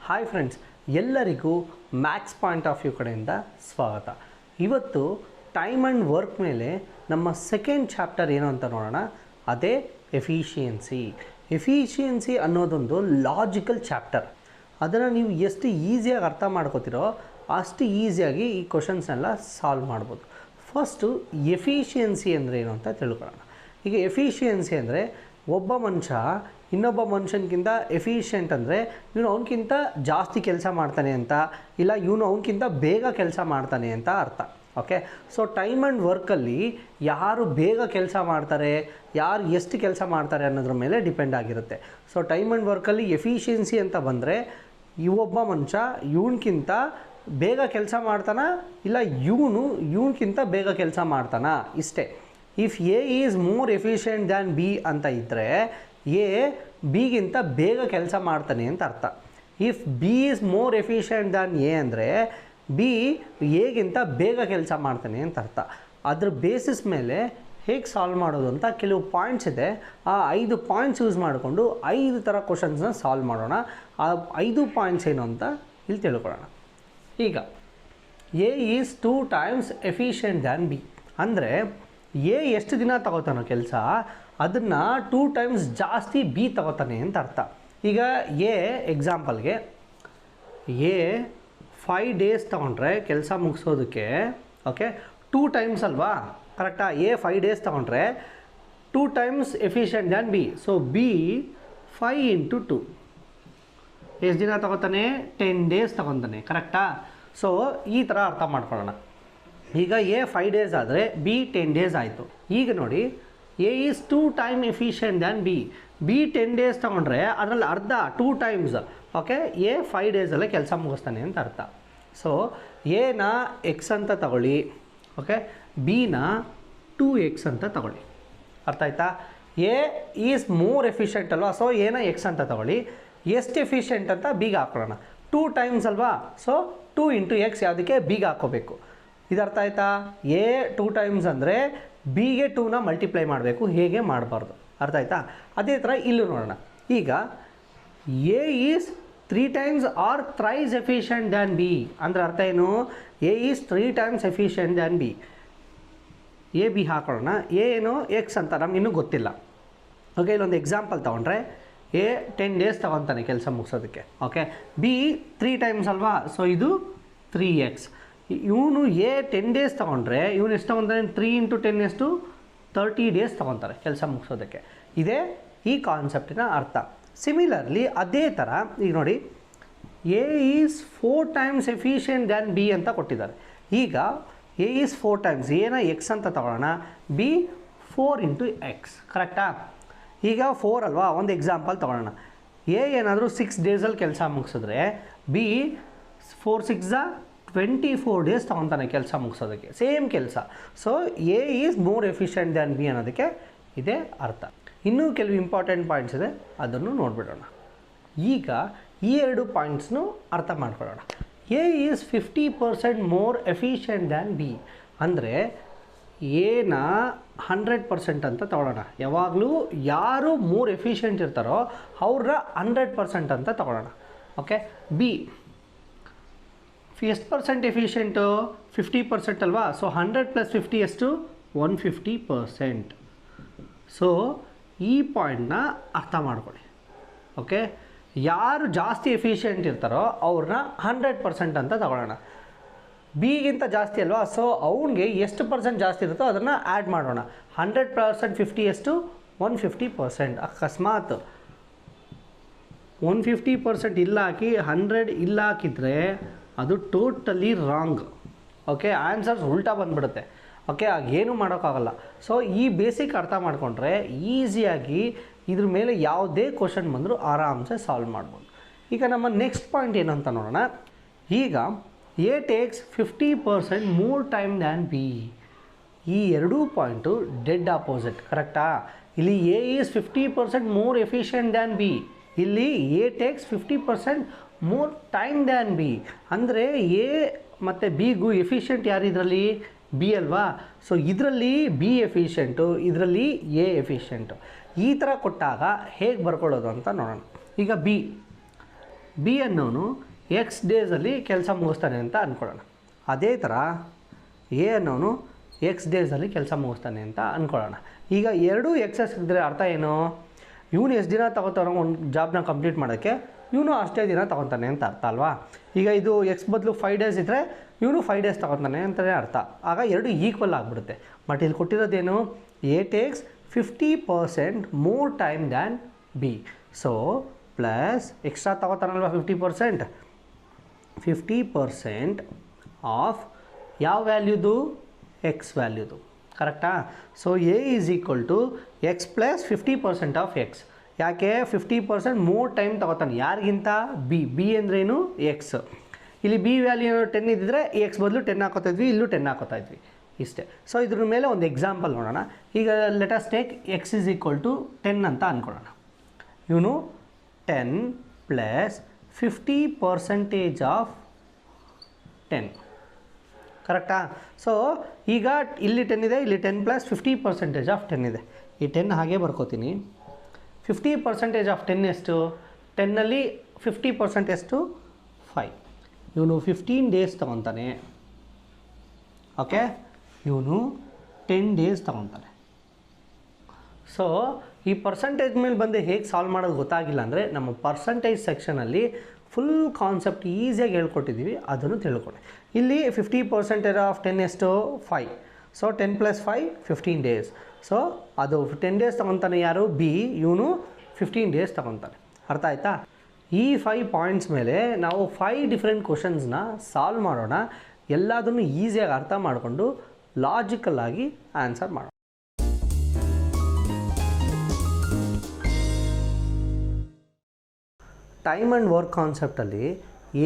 Hi friends, ಎಲ್ಲರಿಗೂ maths point of view ಕಡೆಯಿಂದ ಸ್ವಾಗತ. ಇವತ್ತು ಟೈಮ್ ಆ್ಯಂಡ್ ವರ್ಕ್ ಮೇಲೆ ನಮ್ಮ ಸೆಕೆಂಡ್ ಚಾಪ್ಟರ್ ಏನು ಅಂತ ನೋಡೋಣ. ಅದೇ ಎಫಿಷಿಯನ್ಸಿ ಅನ್ನೋದೊಂದು ಲಾಜಿಕಲ್ ಚಾಪ್ಟರ್. ಅದನ್ನು ನೀವು ಎಷ್ಟು ಈಸಿಯಾಗಿ ಅರ್ಥ ಮಾಡ್ಕೋತಿರೋ ಅಷ್ಟು ಈಸಿಯಾಗಿ ಈ ಕ್ವಶನ್ಸ್ನೆಲ್ಲ ಸಾಲ್ವ್ ಮಾಡ್ಬೋದು. ಫಸ್ಟು ಎಫಿಷಿಯನ್ಸಿ ಅಂದರೆ ಏನು ಅಂತ ತಿಳ್ಕೊಳ್ಳೋಣ. ಈಗ ಎಫಿಷಿಯನ್ಸಿ ಅಂದರೆ ಒಬ್ಬ ಮನುಷ್ಯ ಇನ್ನೊಬ್ಬ ಮನುಷ್ಯನಿಗಿಂತ ಎಫಿಷಿಯೆಂಟ್ ಅಂದರೆ ಇವನು ಅವನಕ್ಕಿಂತ ಜಾಸ್ತಿ ಕೆಲಸ ಮಾಡ್ತಾನೆ ಅಂತ, ಇಲ್ಲ ಇವನು ಅವನಕ್ಕಿಂತ ಬೇಗ ಕೆಲಸ ಮಾಡ್ತಾನೆ ಅಂತ ಅರ್ಥ. ಓಕೆ, ಸೊ ಟೈಮ್ ಆ್ಯಂಡ್ ವರ್ಕಲ್ಲಿ ಯಾರು ಬೇಗ ಕೆಲಸ ಮಾಡ್ತಾರೆ, ಯಾರು ಎಷ್ಟು ಕೆಲಸ ಮಾಡ್ತಾರೆ ಅನ್ನೋದ್ರ ಮೇಲೆ ಡಿಪೆಂಡ್ ಆಗಿರುತ್ತೆ. ಸೊ ಟೈಮ್ ಆ್ಯಂಡ್ ವರ್ಕಲ್ಲಿ ಎಫಿಷಿಯನ್ಸಿ ಅಂತ ಬಂದರೆ ಇವೊಬ್ಬ ಮನುಷ್ಯ ಇವನ್ಕಿಂತ ಬೇಗ ಕೆಲಸ ಮಾಡ್ತಾನ, ಇಲ್ಲ ಇವನ್ಕಿಂತ ಬೇಗ ಕೆಲಸ ಮಾಡ್ತಾನ, ಇಷ್ಟೇ. If A is more efficient than B ಅಂತ ಇದ್ದರೆ ಎ ಬಿಗಿಂತ ಬೇಗ ಕೆಲಸ ಮಾಡ್ತಾನೆ ಅಂತ ಅರ್ಥ. If B is more efficient than A ಅಂದರೆ ಬಿ ಎಗಿಂತ ಬೇಗ ಕೆಲಸ ಮಾಡ್ತಾನೆ ಅಂತ ಅರ್ಥ. ಅದ್ರ ಬೇಸಿಸ್ ಮೇಲೆ ಹೇಗೆ ಸಾಲ್ವ್ ಮಾಡೋದು ಅಂತ ಕೆಲವು ಪಾಯಿಂಟ್ಸ್ ಇದೆ. ಆ 5 ಪಾಯಿಂಟ್ಸ್ ಯೂಸ್ ಮಾಡಿಕೊಂಡು 5 ಥರ ಕ್ವಶನ್ಸ್ನ ಸಾಲ್ವ್ ಮಾಡೋಣ. ಆ 5 ಪಾಯಿಂಟ್ಸ್ ಏನು ಅಂತ ಇಲ್ಲಿ ತಿಳ್ಕೊಳ್ಳೋಣ. ಈಗ A is 2 times efficient than B ಅಂದರೆ ಎ ಎಷ್ಟು ದಿನ ತಗೋತಾನೋ ಕೆಲಸ ಅದನ್ನು 2 times ಜಾಸ್ತಿ ಬಿ ತಗೋತಾನೆ ಅಂತ ಅರ್ಥ. ಈಗ ಎ ಎಕ್ಸಾಂಪಲ್ಗೆ ಎ 5 days ತೊಗೊಂಡ್ರೆ ಕೆಲಸ ಮುಗಿಸೋದಕ್ಕೆ, ಓಕೆ, 2 times ಅಲ್ವಾ, ಕರೆಕ್ಟಾ? ಎ 5 days ತೊಗೊಂಡ್ರೆ 2 times efficient than B. So B 5 into 2 ಎಷ್ಟು ದಿನ ತಗೋತಾನೆ? 10 days ತಗೊತಾನೆ, ಕರೆಕ್ಟಾ? ಸೊ ಈ ಥರ ಅರ್ಥ ಮಾಡ್ಕೊಳ್ಳೋಣ. ಈಗ ಎ 5 days ಆದರೆ ಬಿ 10 days ಆಯಿತು. ಈಗ ನೋಡಿ, A is 2 times efficient than B. B 10 days ತೊಗೊಂಡ್ರೆ ಅದರಲ್ಲಿ ಅರ್ಧ 2 times, ಓಕೆ, ಎ 5 days ಕೆಲಸ ಮುಗಿಸ್ತಾನೆ ಅಂತ ಅರ್ಥ. ಸೊ ಎನ ಎಕ್ಸ್ ಅಂತ ತಗೊಳ್ಳಿ, ಓಕೆ, ಬಿನ 2x ಅಂತ ತಗೊಳ್ಳಿ. ಅರ್ಥ ಆಯ್ತಾ? ಎ ಈಸ್ ಮೋರ್ ಎಫಿಷಿಯೆಂಟ್ ಅಲ್ವಾ, ಸೊ ಎನ ಎಕ್ಸ್ ಅಂತ ತಗೊಳ್ಳಿ. ಎಷ್ಟು ಎಫಿಷಿಯೆಂಟ್ ಅಂತ ಬಿಗೆ ಹಾಕೊಳ್ಳೋಣ. 2 times ಅಲ್ವಾ, ಸೊ 2 into x ಯಾವುದಕ್ಕೆ? ಬಿಗೆ ಹಾಕೋಬೇಕು. ಇದು ಅರ್ಥ ಆಯ್ತಾ? ಎ 2 times ಅಂದರೆ ಬಿಗೆ 2ನ ಮಲ್ಟಿಪ್ಲೈ ಮಾಡಬೇಕು, ಹೇಗೆ ಮಾಡಬಾರ್ದು. ಅರ್ಥ ಆಯ್ತಾ? ಅದೇ ಥರ ಇಲ್ಲೂ ನೋಡೋಣ. ಈಗ A is 3 times R thrice efficient than B ಅಂದರೆ ಅರ್ಥ ಏನು? A is 3 times efficient than B. A B ಹಾಕೊಳ್ಳೋಣ. ಎ ಏನು? ಎಕ್ಸ್ ಅಂತ ನಮಗಿನ್ನೂ ಗೊತ್ತಿಲ್ಲ. ಓಕೆ, ಇಲ್ಲೊಂದು ಎಕ್ಸಾಂಪಲ್ ತೊಗೊಂಡ್ರೆ ಎ 10 days ತೊಗೊತಾನೆ ಕೆಲಸ ಮುಗಿಸೋದಕ್ಕೆ, ಓಕೆ. ಬಿ 3 times ಅಲ್ವಾ, ಸೊ ಇದು 3x. ಇವನು ಎ 10 days ತೊಗೊಂಡ್ರೆ ಇವನು ಎಷ್ಟು ತೊಗೊತಾನೆ? 3 into 10 ಎಷ್ಟು? 30 days ತೊಗೊತಾರೆ ಕೆಲಸ ಮುಗಿಸೋದಕ್ಕೆ. ಇದೇ ಈ ಕಾನ್ಸೆಪ್ಟಿನ ಅರ್ಥ. ಸಿಮಿಲರ್ಲಿ ಅದೇ ಥರ ಈಗ ನೋಡಿ, A is 4 times efficient than B ಅಂತ ಕೊಟ್ಟಿದ್ದಾರೆ. ಈಗ ಎ ಈಸ್ 4 times, ಎನ ಎಕ್ಸ್ ಅಂತ ತಗೊಳ್ಳೋಣ, ಬಿ 4 into x, ಕರೆಕ್ಟಾ? ಈಗ 4 ಅಲ್ವಾ, ಒಂದು ಎಕ್ಸಾಂಪಲ್ ತೊಗೊಳ್ಳೋಣ. ಎ ಏನಾದರೂ 6 days ಕೆಲಸ ಮುಗಿಸಿದ್ರೆ ಬಿ 4 6 24 days ತೊಗೊತಾನೆ ಕೆಲಸ ಮುಗಿಸೋದಕ್ಕೆ, ಸೇಮ್ ಕೆಲಸ. So A is more efficient than B ಅನ್ನೋದಕ್ಕೆ ಇದೇ ಅರ್ಥ. ಇನ್ನೂ ಕೆಲವು ಇಂಪಾರ್ಟೆಂಟ್ ಪಾಯಿಂಟ್ಸ್ ಇದೆ, ಅದನ್ನು ನೋಡಿಬಿಡೋಣ. ಈಗ ಈ 2 ಪಾಯಿಂಟ್ಸ್ನು ಅರ್ಥ ಮಾಡ್ಕೊಳ್ಳೋಣ. A is 50% more efficient than B ಅಂದರೆ ಎನ 100% ಅಂತ ತಗೊಳ್ಳೋಣ. ಯಾವಾಗಲೂ ಯಾರು ಮೋರ್ ಎಫಿಷಿಯೆಂಟ್ ಇರ್ತಾರೋ ಅವ್ರ 100% ಅಂತ ತಗೊಳ್ಳೋಣ. ಓಕೆ, ಬಿ ಎಷ್ಟು ಪರ್ಸೆಂಟ್ ಎಫಿಷಿಯೆಂಟು? 50% ಅಲ್ವಾ, ಸೊ 100 + 50 ಎಷ್ಟು? 150%. ಸೊ ಈ ಪಾಯಿಂಟ್ನ ಅರ್ಥ ಮಾಡ್ಕೊಳ್ಳಿ. ಓಕೆ, ಯಾರು ಜಾಸ್ತಿ ಎಫಿಷಿಯೆಂಟ್ ಇರ್ತಾರೋ ಅವ್ರನ್ನ 100% ಅಂತ ತಗೊಳ್ಳೋಣ. ಬಿಗಿಂತ ಜಾಸ್ತಿ ಅಲ್ವಾ, ಸೊ ಅವ್ನಿಗೆ ಎಷ್ಟು ಪರ್ಸೆಂಟ್ ಜಾಸ್ತಿ ಇರುತ್ತೋ ಅದನ್ನು ಆ್ಯಡ್ ಮಾಡೋಣ. 100% 50 ಎಷ್ಟು? 150%. ಅಕಸ್ಮಾತ್ 150% ಇಲ್ಲ ಹಾಕಿ 100 ಇಲ್ಲ ಹಾಕಿದರೆ ಅದು ಟೋಟಲಿ ರಾಂಗ್. ಓಕೆ, ಆನ್ಸರ್ಸ್ ಉಲ್ಟಾ ಬಂದುಬಿಡುತ್ತೆ. ಓಕೆ, ಆಗೇನು ಮಾಡೋಕ್ಕಾಗಲ್ಲ. ಸೊ ಈ ಬೇಸಿಕ್ ಅರ್ಥ ಮಾಡಿಕೊಂಡ್ರೆ ಈಸಿಯಾಗಿ ಇದ್ರ ಮೇಲೆ ಯಾವುದೇ ಕ್ವಶನ್ ಬಂದರೂ ಆರಾಮ್ಸೆ ಸಾಲ್ವ್ ಮಾಡ್ಬೋದು. ಈಗ ನಮ್ಮ ನೆಕ್ಸ್ಟ್ ಪಾಯಿಂಟ್ ಏನು ಅಂತ ನೋಡೋಣ. ಈಗ A takes 50% more time than B. ಈ 2 ಪಾಯಿಂಟು ಡೆಡ್ ಆಪೋಸಿಟ್, ಕರೆಕ್ಟಾ? ಇಲ್ಲಿ A is 50% more efficient than B, ಇಲ್ಲಿ A takes 50% more time than B. ಅಂದರೆ ಎ ಮತ್ತು ಬಿಗೂ ಎಫಿಷಿಯೆಂಟ್ ಯಾರು ಇದರಲ್ಲಿ? ಬಿ ಅಲ್ವಾ. ಸೊ ಇದರಲ್ಲಿ ಬಿ ಎಫಿಷಿಯೆಂಟು, ಇದರಲ್ಲಿ ಎ ಎಫಿಷಿಯೆಂಟು. ಈ ಥರ ಕೊಟ್ಟಾಗ ಹೇಗೆ ಬರ್ಕೊಳ್ಳೋದು ಅಂತ ನೋಡೋಣ. ಈಗ ಬಿ ಅನ್ನೋನು ಎಕ್ಸ್ ಡೇಸಲ್ಲಿ ಕೆಲಸ ಮುಗಿಸ್ತಾನೆ ಅಂತ ಅಂದ್ಕೊಳ್ಳೋಣ. ಅದೇ ಥರ ಎ ಅನ್ನೋನು ಎಕ್ಸ್ ಡೇಸಲ್ಲಿ ಕೆಲಸ ಮುಗಿಸ್ತಾನೆ ಅಂತ ಅಂದ್ಕೊಳ್ಳೋಣ. ಈಗ ಎರಡೂ ಎಕ್ಸಸ್ ಇದ್ದರೆ ಅರ್ಥ ಏನು? ಇವನು ಎಷ್ಟು ದಿನ ತಗೋತಾರೋ ಒಂದು ಜಾಬ್ನ ಕಂಪ್ಲೀಟ್ ಮಾಡೋಕ್ಕೆ, ಇವನು ಅಷ್ಟೇ ದಿನ ತೊಗೊತಾನೆ ಅಂತ ಅರ್ಥ ಅಲ್ವಾ? ಈಗ ಇದು ಎಕ್ಸ್ ಬದಲು 5 ಡೇಸ್ ಇದ್ದರೆ ಇವನು 5 ಡೇಸ್ ತೊಗೊತಾನೆ ಅಂತಲೇ ಅರ್ಥ. ಆಗ ಎರಡು ಈಕ್ವಲ್ ಆಗಿಬಿಡುತ್ತೆ. ಬಟ್ ಇಲ್ಲಿ ಕೊಟ್ಟಿರೋದೇನು? A takes 50% more time than B. So plus extra ತೊಗೋತಾನಲ್ವ 50% ಆಫ್ ಯಾವ ವ್ಯಾಲ್ಯೂದು? ಎಕ್ಸ್ ವ್ಯಾಲ್ಯೂದು. ಕರೆಕ್ಟಾ? So A is equal to x plus 50% of x. ಯಾಕೆ 50% ಮೋರ್ ಟೈಮ್ ತೊಗೋತಾನೆ? ಯಾರಿಗಿಂತ? ಬಿ ಅಂದ್ರೇನು? ಎಕ್ಸ್. ಇಲ್ಲಿ ಬಿ ವ್ಯಾಲ್ಯೂ 10 ಇದ್ದಿದ್ರೆ ಎಕ್ಸ್ ಬದಲು 10 ಹಾಕೋತಾಯಿದ್ವಿ, ಇಲ್ಲೂ 10 ಹಾಕೋತಾಯಿದ್ವಿ. ಇಷ್ಟೇ. ಸೊ ಇದ್ರ ಮೇಲೆ ಒಂದು ಎಕ್ಸಾಂಪಲ್ ನೋಡೋಣ. ಈಗ let us take X is equal to 10 ಅಂತ ಅಂದ್ಕೊಳ್ಳೋಣ. ಇವನು 10 ಪ್ಲಸ್ 50% ಆಫ್ 10. ಕರೆಕ್ಟಾ? ಸೊ ಈಗ ಇಲ್ಲಿ 10 ಇದೆ, ಇಲ್ಲಿ 10 ಪ್ಲಸ್ 50% ಆಫ್ 10 ಇದೆ. ಈ 10 ಹಾಗೆ ಬರ್ಕೋತೀನಿ. 50% ಆಫ್ 10 ಎಷ್ಟು? 10ನಲ್ಲಿ 50% ಎಷ್ಟು? 5. ಇವನು 15 ಡೇಸ್ ತೊಗೊತಾನೆ. ಓಕೆ, ಇವನು 10 ಡೇಸ್ ತೊಗೊತಾನೆ. ಸೊ ಈ ಪರ್ಸಂಟೇಜ್ ಮೇಲೆ ಬಂದು ಹೇಗೆ ಸಾಲ್ವ್ ಮಾಡೋದು ಗೊತ್ತಾಗಿಲ್ಲ ಅಂದರೆ ನಮ್ಮ ಪರ್ಸಂಟೇಜ್ ಸೆಕ್ಷನಲ್ಲಿ ಫುಲ್ ಕಾನ್ಸೆಪ್ಟ್ ಈಸಿಯಾಗಿ ಹೇಳ್ಕೊಟ್ಟಿದ್ದೀವಿ, ಅದನ್ನು ತಿಳ್ಕೊಳ್ಳಿ. ಇಲ್ಲಿ 50% ಆಫ್ 10 ಎಷ್ಟು? 5. So 10 plus 5 15 days. ಸೊ ಅದು 10 ಡೇಸ್ ತೊಗೊತಾನೆ ಯಾರು? ಬಿ. ಇವನು 15 ಡೇಸ್ ತೊಗೊತಾನೆ. ಅರ್ಥ ಆಯ್ತಾ? ಈ 5 ಪಾಯಿಂಟ್ಸ್ ಮೇಲೆ ನಾವು 5 ಡಿಫ್ರೆಂಟ್ ಕ್ವಶನ್ಸ್ನ ಸಾಲ್ವ್ ಮಾಡೋಣ. ಎಲ್ಲದನ್ನು ಈಸಿಯಾಗಿ ಅರ್ಥ ಮಾಡಿಕೊಂಡು ಲಾಜಿಕಲ್ ಆಗಿ ಆನ್ಸರ್ ಮಾಡೋಣ. ಟೈಮ್ ಆ್ಯಂಡ್ ವರ್ಕ್ ಕಾನ್ಸೆಪ್ಟಲ್ಲಿ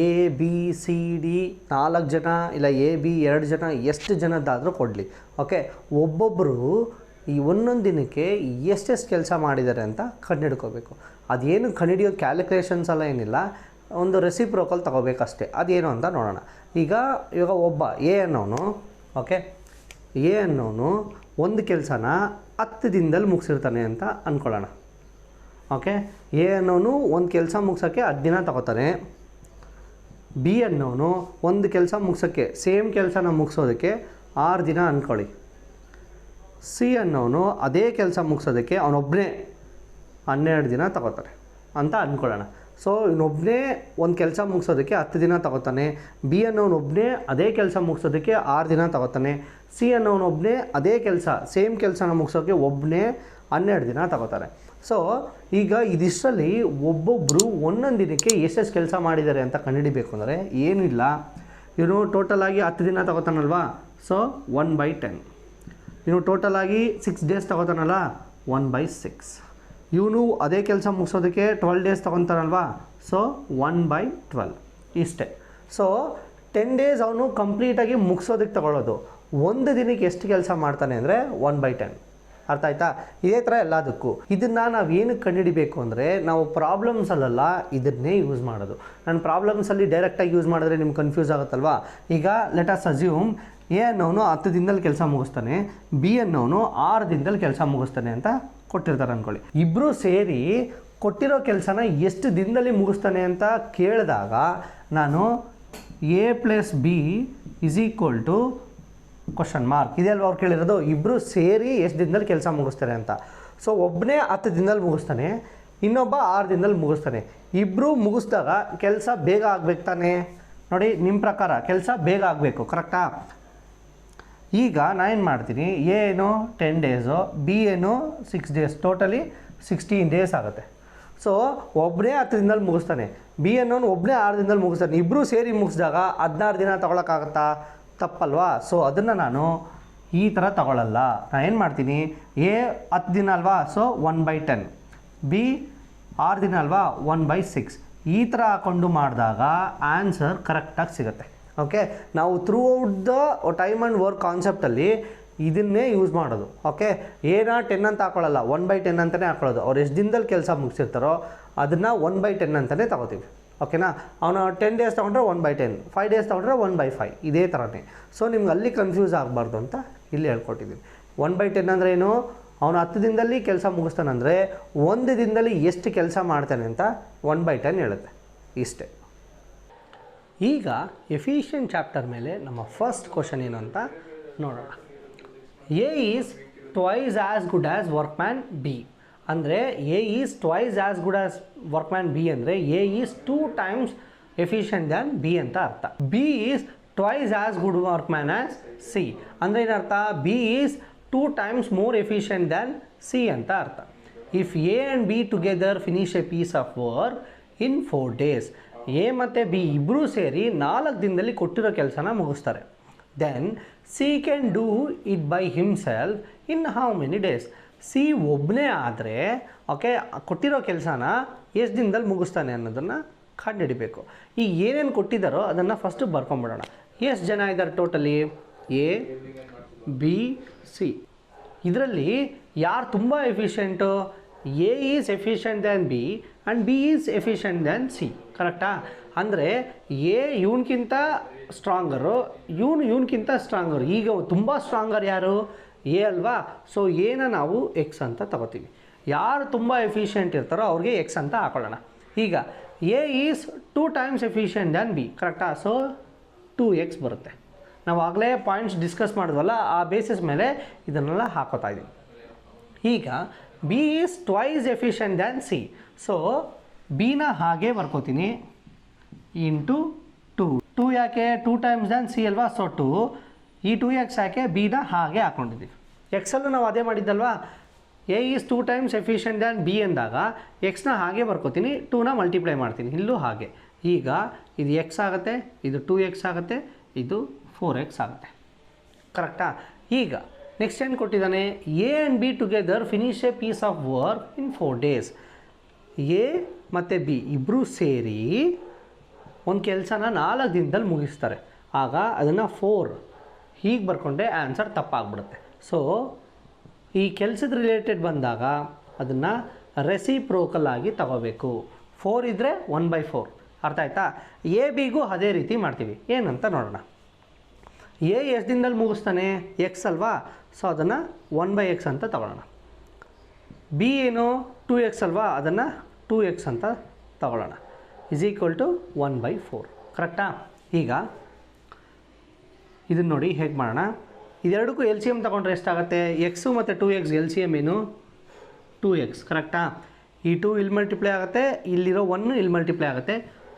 ಎ ಬಿ ಸಿ ಡಿ 4 ಜನ ಇಲ್ಲ ಎ ಬಿ 2 ಜನ ಎಷ್ಟು ಜನದ್ದಾದರೂ ಕೊಡಲಿ. ಓಕೆ, ಒಬ್ಬೊಬ್ಬರು ಈ ಒಂದೊಂದು ದಿನಕ್ಕೆ ಎಷ್ಟೆಷ್ಟು ಕೆಲಸ ಮಾಡಿದ್ದಾರೆ ಅಂತ ಕಂಡುಹಿಡ್ಕೋಬೇಕು. ಅದೇನು ಕಂಡುಹಿಡಿಯೋದು ಕ್ಯಾಲ್ಕುಲೇಷನ್ಸ್ ಎಲ್ಲ ಏನಿಲ್ಲ, ಒಂದು ರೆಸಿಪ್ರೋಕಲ್ ತೊಗೋಬೇಕಷ್ಟೇ. ಅದೇನು ಅಂತ ನೋಡೋಣ. ಇವಾಗ ಒಬ್ಬ ಎ ಅನ್ನೋನು, ಓಕೆ, ಎ ಅನ್ನೋನು ಒಂದು ಕೆಲಸನ 10 ದಿನದಲ್ಲಿ ಮುಗಿಸಿರ್ತಾನೆ ಅಂತ ಅಂದ್ಕೊಳ್ಳೋಣ. ಓಕೆ, ಎ ಅನ್ನೋನು ಒಂದು ಕೆಲಸ ಮುಗಿಸೋಕ್ಕೆ 10 ದಿನ ತೊಗೋತಾನೆ. ಬಿ ಅನ್ನೋನು ಒಂದು ಕೆಲಸ ಮುಗಿಸೋಕ್ಕೆ, ಸೇಮ್ ಕೆಲಸನ ಮುಗಿಸೋದಕ್ಕೆ 6 ದಿನ ಅಂದ್ಕೊಳ್ಳಿ. ಸಿ ಅನ್ನೋನು ಅದೇ ಕೆಲಸ ಮುಗಿಸೋದಕ್ಕೆ ಅವನೊಬ್ಬನೇ 12 ದಿನ ತೊಗೋತಾನೆ ಅಂತ ಅಂದ್ಕೊಳ್ಳೋಣ. ಸೊ ಇವನೊಬ್ಬನೇ ಒಂದು ಕೆಲಸ ಮುಗಿಸೋದಕ್ಕೆ 10 ದಿನ ತೊಗೋತಾನೆ. ಬಿ ಅನ್ನೋನೊಬ್ಬನೇ ಅದೇ ಕೆಲಸ ಮುಗಿಸೋದಕ್ಕೆ 6 ದಿನ ತೊಗೋತಾನೆ. ಸಿ ಅನ್ನೋನೊಬ್ಬನೇ ಅದೇ ಕೆಲಸ ಸೇಮ್ ಕೆಲಸನ ಮುಗಿಸೋಕ್ಕೆ ಒಬ್ಬನೇ 12 ದಿನ ತೊಗೋತಾರೆ. ಸೊ ಈಗ ಇದಿಷ್ಟರಲ್ಲಿ ಒಬ್ಬೊಬ್ಬರು ಒಂದೊಂದು ದಿನಕ್ಕೆ ಎಷ್ಟೆಷ್ಟು ಕೆಲಸ ಮಾಡಿದ್ದಾರೆ ಅಂತ ಕಂಡುಹಿಡಿಬೇಕು ಅಂದರೆ ಏನಿಲ್ಲ, ಇವನು ಟೋಟಲಾಗಿ 10 ದಿನ ತೊಗೋತಾನಲ್ವಾ, ಸೊ 1/10. ಇವನು ಟೋಟಲಾಗಿ 6 ಡೇಸ್ ತೊಗೋತಾನಲ್ಲ, 1/6. ಇವನು ಅದೇ ಕೆಲಸ ಮುಗಿಸೋದಕ್ಕೆ 12 ಡೇಸ್ ತೊಗೊತಾನಲ್ವಾ, ಸೊ 1/12. ಇಷ್ಟೇ. ಸೊ 10 ಡೇಸ್ ಅವನು ಕಂಪ್ಲೀಟಾಗಿ ಮುಗಿಸೋದಕ್ಕೆ ತೊಗೊಳ್ಳೋದು. ಒಂದು ದಿನಕ್ಕೆ ಎಷ್ಟು ಕೆಲಸ ಮಾಡ್ತಾನೆ ಅಂದರೆ 1/10. ಅರ್ಥ ಆಯ್ತಾ? ಇದೇ ಥರ ಎಲ್ಲದಕ್ಕೂ. ಇದನ್ನು ನಾವು ಏನಕ್ಕೆ ಕಂಡುಹಿಡಿಬೇಕು ಅಂದರೆ ನಾವು ಪ್ರಾಬ್ಲಮ್ಸಲ್ಲೆಲ್ಲ ಇದನ್ನೇ ಯೂಸ್ ಮಾಡೋದು. ನಾನು ಪ್ರಾಬ್ಲಮ್ಸಲ್ಲಿ ಡೈರೆಕ್ಟಾಗಿ ಯೂಸ್ ಮಾಡಿದ್ರೆ ನಿಮ್ಗೆ ಕನ್ಫ್ಯೂಸ್ ಆಗುತ್ತಲ್ವಾ. ಈಗ ಲೆಟ್ ಅಸ್ ಅಸ್ಯೂಮ್ ಎ ಅನ್ನೋನು 10 ದಿನದಲ್ಲಿ ಕೆಲಸ ಮುಗಿಸ್ತಾನೆ, ಬಿ ಅನ್ನೋನು 6 ದಿನದಲ್ಲಿ ಕೆಲಸ ಮುಗಿಸ್ತಾನೆ ಅಂತ ಕೊಟ್ಟಿರ್ತಾರೆ ಅಂದ್ಕೊಳ್ಳಿ. ಇಬ್ಬರು ಸೇರಿ ಕೊಟ್ಟಿರೋ ಕೆಲಸನ ಎಷ್ಟು ದಿನದಲ್ಲಿ ಮುಗಿಸ್ತಾನೆ ಅಂತ ಕೇಳಿದಾಗ ನಾನು A plus B is equal to question mark ಇದೆ ಅಲ್ವಾ ಅವ್ರು ಕೇಳಿರೋದು. ಇಬ್ಬರು ಸೇರಿ ಎಷ್ಟು ದಿನದಲ್ಲಿ ಕೆಲಸ ಮುಗಿಸ್ತಾರೆ ಅಂತ. ಸೊ ಒಬ್ಬನೇ 10 ದಿನದಲ್ಲಿ ಮುಗಿಸ್ತಾನೆ, ಇನ್ನೊಬ್ಬ 6 ದಿನದಲ್ಲಿ ಮುಗಿಸ್ತಾನೆ. ಇಬ್ಬರು ಮುಗಿಸ್ದಾಗ ಕೆಲಸ ಬೇಗ ಆಗಬೇಕು ತಾನೇ? ನೋಡಿ, ನಿಮ್ಮ ಪ್ರಕಾರ ಕೆಲಸ ಬೇಗ ಆಗಬೇಕು, ಕರೆಕ್ಟಾ? ಈಗ ನಾನು ಮಾಡ್ತೀನಿ, ಎ ಏನು 10 ಡೇಸು, ಬಿ ಏನು 6 ಡೇಸ್, ಟೋಟಲಿ 16 ಡೇಸ್ ಆಗುತ್ತೆ. ಸೊ ಒಬ್ಬನೇ 10 ದಿನದಲ್ಲಿ ಮುಗಿಸ್ತಾನೆ, ಬಿ ಅನ್ನೋನು ಒಬ್ಬನೇ 6 ದಿನದಲ್ಲಿ ಮುಗಿಸ್ತಾನೆ. ಇಬ್ಬರು ಸೇರಿ ಮುಗಿಸಿದಾಗ 16 ದಿನ ತೊಗೊಳಕ್ಕಾಗತ್ತಾ? ತಪ್ಪಲ್ವಾ? ಸೊ ಅದನ್ನು ನಾನು ಈ ಥರ ತಗೊಳ್ಳಲ್ಲ. ನಾನು ಏನು ಮಾಡ್ತೀನಿ, ಎ 10 ದಿನ ಅಲ್ವಾ, ಸೊ 1/10, ಬಿ 6 ದಿನ ಅಲ್ವಾ, 1/6. ಈ ಥರ ಹಾಕ್ಕೊಂಡು ಮಾಡಿದಾಗ ಆನ್ಸರ್ ಕರೆಕ್ಟಾಗಿ ಸಿಗುತ್ತೆ. ಓಕೆ, ನಾವು throughout the time and work ಕಾನ್ಸೆಪ್ಟಲ್ಲಿ ಇದನ್ನೇ ಯೂಸ್ ಮಾಡೋದು. ಓಕೆ, ಏನ 10 ಅಂತ ಹಾಕೊಳ್ಳಲ್ಲ, 1/10 ಅಂತಲೇ ಹಾಕೊಳ್ಳೋದು. ಅವ್ರು ಎಷ್ಟು ದಿನದಲ್ಲಿ ಕೆಲಸ ಮುಗಿಸಿರ್ತಾರೋ ಅದನ್ನು 1/10 ಅಂತಲೇ ತಗೋತೀವಿ. ಓಕೆನಾ? ಅವನು 10 ಡೇಸ್ ತೊಗೊಂಡ್ರೆ 1/10, 5 ಡೇಸ್ ತೊಗೊಂಡ್ರೆ 1/5, ಇದೇ ಥರನೇ. ಸೊ ನಿಮ್ಗೆ ಅಲ್ಲಿ ಕನ್ಫ್ಯೂಸ್ ಆಗಬಾರ್ದು ಅಂತ ಇಲ್ಲಿ ಹೇಳ್ಕೊಟ್ಟಿದ್ದೀನಿ. 1/10 ಅಂದರೆ ಏನು? ಅವನು 10 ದಿನದಲ್ಲಿ ಕೆಲಸ ಮುಗಿಸ್ತಾನಂದರೆ ಒಂದು ದಿನದಲ್ಲಿ ಎಷ್ಟು ಕೆಲಸ ಮಾಡ್ತಾನೆ ಅಂತ 1/10 ಹೇಳುತ್ತೆ. ಇಷ್ಟೇ. ಈಗ ಎಫಿಷಿಯೆಂಟ್ ಚಾಪ್ಟರ್ ಮೇಲೆ ನಮ್ಮ ಫಸ್ಟ್ ಕ್ವಶನ್ ಏನು ಅಂತ ನೋಡೋಣ. A is twice as good as workman B. ಅಂದರೆ A is twice as good as workman B ಅಂದರೆ A is 2 times efficient than B ಅಂತ ಅರ್ಥ. B is twice as good workman as C ಅಂದರೆ ಏನರ್ಥ, B is 2 times more efficient than C ಅಂತ ಅರ್ಥ. If A and B together finish a piece of work in 4 days, A ಮತ್ತು B ಇಬ್ಬರೂ ಸೇರಿ 4 ದಿನದಲ್ಲಿ ಕೊಟ್ಟಿರೋ ಕೆಲಸನ ಮುಗಿಸ್ತಾರೆ. Then C can do it by himself in how many days. C ಒಬ್ಬನೇ ಆದರೆ ಓಕೆ ಕೊಟ್ಟಿರೋ ಕೆಲಸನ ಎಷ್ಟು ದಿನದಲ್ಲಿ ಮುಗಿಸ್ತಾನೆ ಅನ್ನೋದನ್ನು ಕಂಡುಹಿಡಿಬೇಕು. ಈಗ ಏನೇನು ಕೊಟ್ಟಿದ್ದಾರೋ ಅದನ್ನು ಫಸ್ಟು ಬರ್ಕೊಂಬಿಡೋಣ. ಎಷ್ಟು ಜನ ಇದ್ದಾರೆ ಟೋಟಲಿ? A B C. ಇದರಲ್ಲಿ ಯಾರು ತುಂಬ efficient? A is efficient than B and B is efficient than C. ಕರೆಕ್ಟಾ? ಅಂದರೆ ಎ ಇವನ್ಕಿಂತ ಸ್ಟ್ರಾಂಗರು, ಇವನ್ಕಿಂತ ಸ್ಟ್ರಾಂಗರು. ಈಗ ತುಂಬ ಸ್ಟ್ರಾಂಗರ್ ಯಾರು? ಎ ಅಲ್ವಾ? ಸೊ ಎನ ನಾವು ಎಕ್ಸ್ ಅಂತ ತಗೋತೀವಿ. ಯಾರು ತುಂಬ ಎಫಿಷಿಯೆಂಟ್ ಇರ್ತಾರೋ ಅವ್ರಿಗೆ ಎಕ್ಸ್ ಅಂತ ಹಾಕೊಳ್ಳೋಣ. ಈಗ A is 2 times efficient than B. ಕರೆಕ್ಟಾ? ಸೊ 2x ಬರುತ್ತೆ. ನಾವು ಆಗಲೇ ಪಾಯಿಂಟ್ಸ್ ಡಿಸ್ಕಸ್ ಮಾಡಿದ್ವಲ್ಲ, ಆ ಬೇಸಿಸ್ ಮೇಲೆ ಇದನ್ನೆಲ್ಲ ಹಾಕೋತಾ ಇದ್ದೀವಿ. ಈಗ B is twice efficient than C. So ಬಿನ ಹಾಗೆ ಬರ್ಕೋತೀನಿ ಇಂಟು 2 ಯಾಕೆ? 2 times ದ್ಯಾನ್ ಸಿ ಅಲ್ವಾ? ಸೊ 2. ಈ 2x ಯಾಕೆ? ಬಿನ ಹಾಗೆ ಹಾಕ್ಕೊಂಡಿದ್ದೀವಿ. ಎಕ್ಸಲ್ಲೂ ನಾವು ಅದೇ ಮಾಡಿದ್ದಲ್ವಾ? A is 2 times efficient than B ಅಂದಾಗ ಎಕ್ಸ್ನ ಹಾಗೆ ಬರ್ಕೋತೀನಿ, 2ನ ಮಲ್ಟಿಪ್ಲೈ ಮಾಡ್ತೀನಿ. ಇಲ್ಲೂ ಹಾಗೆ. ಈಗ ಇದು ಎಕ್ಸ್ ಆಗುತ್ತೆ, ಇದು 2x ಆಗುತ್ತೆ, ಇದು 4x ಆಗುತ್ತೆ. ಕರೆಕ್ಟಾ? ಈಗ ನೆಕ್ಸ್ಟ್ ಏನು ಕೊಟ್ಟಿದ್ದಾನೆ? A and B together finish a piece of work in 4 days. A ಮತ್ತು ಬಿ ಇಬ್ಬರೂ ಸೇರಿ ಒಂದು ಕೆಲಸನ 4 ದಿನದಲ್ಲಿ ಮುಗಿಸ್ತಾರೆ. ಆಗ ಅದನ್ನು 4 ಹೀಗೆ ಬರ್ಕೊಂಡೆ ಆನ್ಸರ್ ತಪ್ಪಾಗ್ಬಿಡುತ್ತೆ. ಸೊ ಈ ಕೆಲಸದ ರಿಲೇಟೆಡ್ ಬಂದಾಗ ಅದನ್ನು ರೆಸಿಪ್ರೋಕಲ್ ಆಗಿ ತಗೋಬೇಕು. 4 ಇದ್ದರೆ 1/4. ಅರ್ಥ ಆಯ್ತಾ? ಎ ಬಿಗೂ ಅದೇ ರೀತಿ ಮಾಡ್ತೀವಿ. ಏನಂತ ನೋಡೋಣ. ಎ ಎಷ್ಟು ದಿನದಲ್ಲಿ ಮುಗಿಸ್ತಾನೆ? ಎಕ್ಸ್ ಅಲ್ವಾ? ಸೊ ಅದನ್ನು 1/x ಅಂತ ತಗೊಳ್ಳೋಣ. ಬಿ ಏನು? 2x ಅಲ್ವಾ? ಅದನ್ನು 2x ಅಂತ ತಗೊಳ್ಳೋಣ. Is equal to 1/4. ಕರೆಕ್ಟಾ? ಈಗ ಇದನ್ನು ನೋಡಿ ಹೇಗೆ ಮಾಡೋಣ. ಇದೆರಡಕ್ಕೂ ಎಲ್ ಸಿ ಎಮ್ ತೊಗೊಂಡ್ರೆ ಎಷ್ಟಾಗುತ್ತೆ? ಎಕ್ಸು ಮತ್ತು 2x ಎಲ್ ಸಿ ಎಮ್ ಏನು? 2x. ಕರೆಕ್ಟಾ? ಈ 2 ಇಲ್ಲಿ ಮಲ್ಟಿಪ್ಲೈ ಆಗುತ್ತೆ, ಇಲ್ಲಿರೋ 1 ಇಲ್ಲಿ ಮಲ್ಟಿಪ್ಲೈ ಆಗುತ್ತೆ.